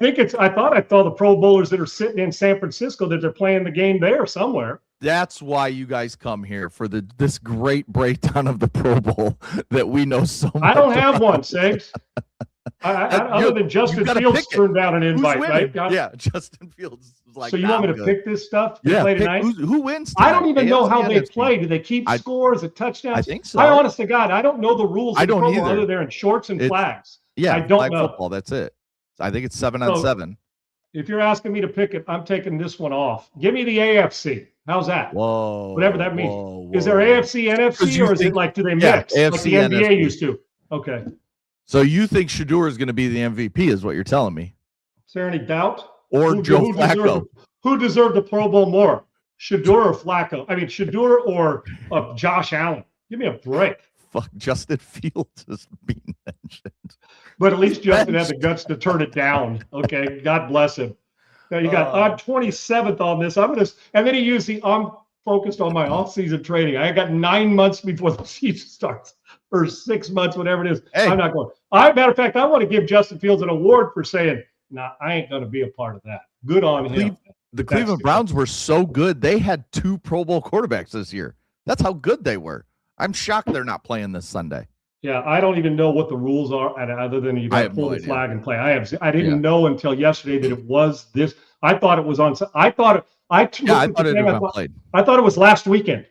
Speaker 1: thought I saw the Pro Bowlers that are sitting in San Francisco, that they're playing the game there somewhere.
Speaker 4: That's why you guys come here, for this great breakdown of the Pro Bowl that we know so much.
Speaker 1: I don't have one, Segs. Other than Justin Fields turned down an invite, right?
Speaker 4: Yeah, Justin Fields was like,
Speaker 1: so you want me to pick this stuff?
Speaker 4: Yeah,
Speaker 1: play tonight?
Speaker 4: Who wins tonight?
Speaker 1: I don't even know how they play. Do they keep scores at touchdowns?
Speaker 4: I think so.
Speaker 1: I honest to God, I don't know the rules.
Speaker 4: I don't either.
Speaker 1: Other than shorts and flags.
Speaker 4: Yeah,
Speaker 1: I don't know.
Speaker 4: Football. That's it. I think it's 7-on-7.
Speaker 1: If you're asking me to pick it, I'm taking this one off. Give me the AFC. How's that?
Speaker 4: Whoa.
Speaker 1: Whatever that means. Is there AFC, NFC, or is it like, do they mix?
Speaker 4: AFC,
Speaker 1: like the NBA
Speaker 4: NFC.
Speaker 1: used to? Okay.
Speaker 4: So you think Shedeur is going to be the MVP, is what you're telling me?
Speaker 1: Is there any doubt?
Speaker 4: Or Joe Flacco?
Speaker 1: Who deserved the Pro Bowl more? Shedeur or Flacco? I mean, Shedeur or Josh Allen? Give me a break.
Speaker 4: Fuck, Justin Fields is being mentioned.
Speaker 1: But at least Justin had the guts to turn it down. Okay, God bless him. Now you got, I'm 27th on this. And then he used I'm focused on my off-season training. I got 9 months before the season starts, or 6 months, whatever it is. Hey. I'm not going. Matter of fact, I want to give Justin Fields an award for saying, "Nah, I ain't going to be a part of that." Good on him.
Speaker 4: The Cleveland Browns were so good; they had 2 Pro Bowl quarterbacks this year. That's how good they were. I'm shocked they're not playing this Sunday.
Speaker 1: Yeah, I don't even know what the rules are, other than you got to pull the flag and play. I didn't know until yesterday that it was this. I thought it was on. I thought it was last weekend.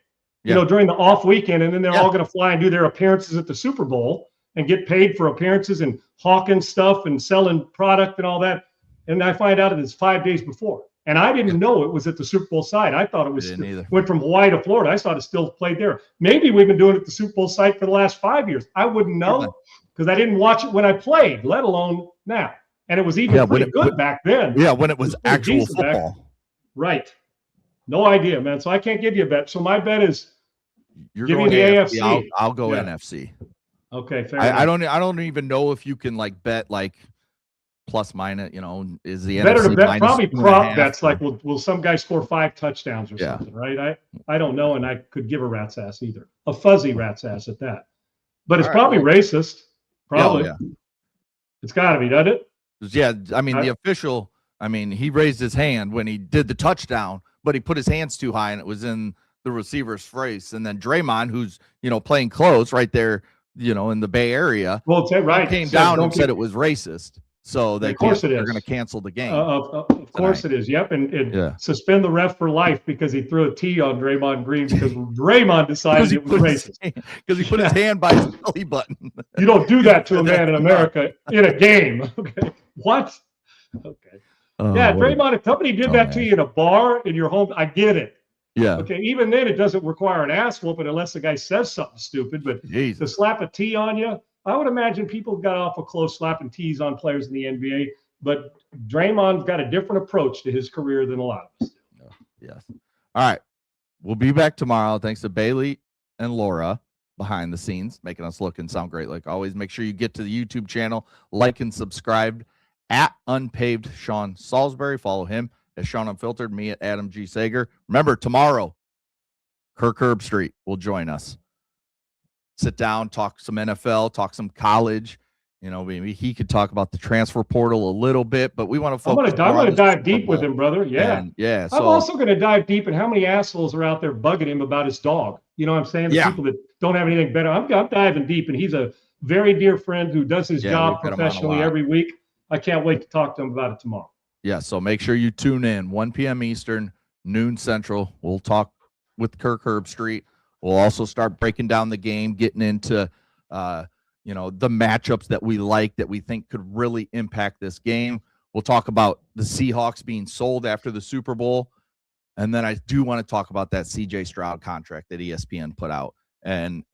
Speaker 1: you know, during the off weekend, and then they're
Speaker 4: Yeah.
Speaker 1: all going to fly and do their appearances at the Super Bowl and get paid for appearances and hawking stuff and selling product and all that. And I find out it's 5 days before. And I didn't know it was at the Super Bowl site. I thought it was
Speaker 4: Didn't either.
Speaker 1: went from Hawaii to Florida. I thought it still played there. Maybe we've been doing it at the Super Bowl site for the last 5 years. I wouldn't know because I didn't watch it when I played, let alone now. And it was even pretty good back then.
Speaker 4: Yeah, when it was
Speaker 1: pretty
Speaker 4: actual
Speaker 1: decent back-
Speaker 4: football.
Speaker 1: Right. No idea, man. So I can't give you a bet. So my bet is
Speaker 4: You're
Speaker 1: give me
Speaker 4: going
Speaker 1: the
Speaker 4: AFC.
Speaker 1: AFC.
Speaker 4: I'll go
Speaker 1: Yeah.
Speaker 4: NFC.
Speaker 1: okay. Fair
Speaker 4: I
Speaker 1: enough.
Speaker 4: don't even know if you can like bet like plus minus. You know, is the
Speaker 1: Better
Speaker 4: NFC
Speaker 1: to bet
Speaker 4: minus
Speaker 1: probably
Speaker 4: 2.5
Speaker 1: prop bets
Speaker 4: or-
Speaker 1: like will some guy score 5 touchdowns or
Speaker 4: Yeah.
Speaker 1: something, right? I don't know, and I could give a rat's ass either. A fuzzy rat's ass at that. But it's
Speaker 4: All right,
Speaker 1: probably racist. Probably.
Speaker 4: Yeah.
Speaker 1: It's got to be, doesn't it?
Speaker 4: Yeah, I mean, the official, I mean, he raised his hand when he did the touchdown, but he put his hands too high and it was in the receiver's face. And then Draymond, who's, you know, playing close right there, you know, in the Bay Area,
Speaker 1: Well, it's right.
Speaker 4: came
Speaker 1: It says
Speaker 4: down
Speaker 1: don't
Speaker 4: and
Speaker 1: get-
Speaker 4: said it was racist. So
Speaker 1: Of course it
Speaker 4: they're
Speaker 1: is.
Speaker 4: going to cancel the game.
Speaker 1: Of course it is. Yep. And
Speaker 4: Yeah.
Speaker 1: suspend the ref for life because he threw a T on Draymond Green because Draymond decided it was racist.
Speaker 4: Because he put his hand by his belly button.
Speaker 1: You don't do that to a man in America in a game. Okay. What? Okay.
Speaker 4: Oh,
Speaker 1: Yeah,
Speaker 4: what a-
Speaker 1: Draymond, if somebody did that to you in a bar in your home, I get it.
Speaker 4: Yeah.
Speaker 1: Okay, even then, it doesn't require an ass whooping unless the guy says something stupid. But to
Speaker 4: Jesus.
Speaker 1: slap a T on you, I would imagine people got awful close slapping T's on players in the NBA. But Draymond's got a different approach to his career than a lot of us.
Speaker 4: Yes. All right. We'll be back tomorrow. Thanks to Bailey and Laura behind the scenes, making us look and sound great like always. Make sure you get to the YouTube channel, like and subscribe at Unpaved Sean Salisbury. Follow him at Sean Unfiltered, me at Adam G. Sager. Remember, tomorrow, Kirk Herbstreit will join us. Sit down, talk some NFL, talk some college. You know, maybe he could talk about the transfer portal a little bit, but we want to
Speaker 1: I'm
Speaker 4: focus.
Speaker 1: gonna
Speaker 4: more on the
Speaker 1: dive
Speaker 4: Super
Speaker 1: deep with
Speaker 4: Bowl.
Speaker 1: him, brother. Yeah.
Speaker 4: And, yeah.
Speaker 1: I'm
Speaker 4: So
Speaker 1: also going to dive deep in how many assholes are out there bugging him about his dog. You know what I'm saying? The
Speaker 4: Yeah.
Speaker 1: people that don't have anything better. I'm diving deep, and he's a very dear friend who does his
Speaker 4: Yeah,
Speaker 1: job
Speaker 4: we've got him on a
Speaker 1: professionally
Speaker 4: lot.
Speaker 1: every week. I can't wait to talk to him about it tomorrow.
Speaker 4: yeah, so make sure you tune in 1 p.m. Eastern, noon Central. We'll talk with Kirk Herbstreit. We'll also start breaking down the game, getting into you know, the matchups that we like that we think could really impact this game. We'll talk about the Seahawks being sold after the Super Bowl. And then I do want to talk about that CJ Stroud contract that ESPN put out. And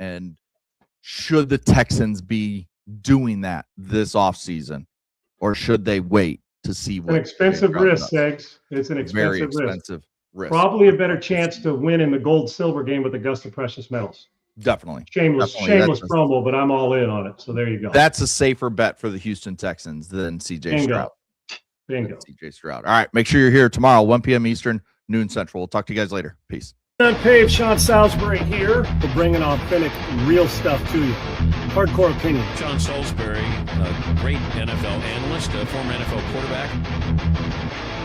Speaker 4: should the Texans be doing that this offseason, or should they wait to see what
Speaker 1: An expensive
Speaker 4: CJ Stroud
Speaker 1: risk,
Speaker 4: does?
Speaker 1: Segs. It's an
Speaker 4: Very
Speaker 1: expensive risk.
Speaker 4: expensive risk.
Speaker 1: Probably a better chance to win in the gold-silver game with Augusta Precious Metals.
Speaker 4: Definitely.
Speaker 1: Shameless
Speaker 4: Definitely.
Speaker 1: shameless promo, but I'm all in on it. So there you go.
Speaker 4: That's a safer bet for the Houston Texans than CJ Stroud.
Speaker 1: Bingo.
Speaker 4: CJ Stroud. All right. Make sure you're here tomorrow, 1 p.m. Eastern, noon Central. We'll talk to you guys later. Peace.
Speaker 1: Unpaved, Sean Salisbury here for bringing authentic, real stuff to you. Hardcore opinion.
Speaker 2: Sean Salisbury, a great NFL analyst, a former NFL quarterback.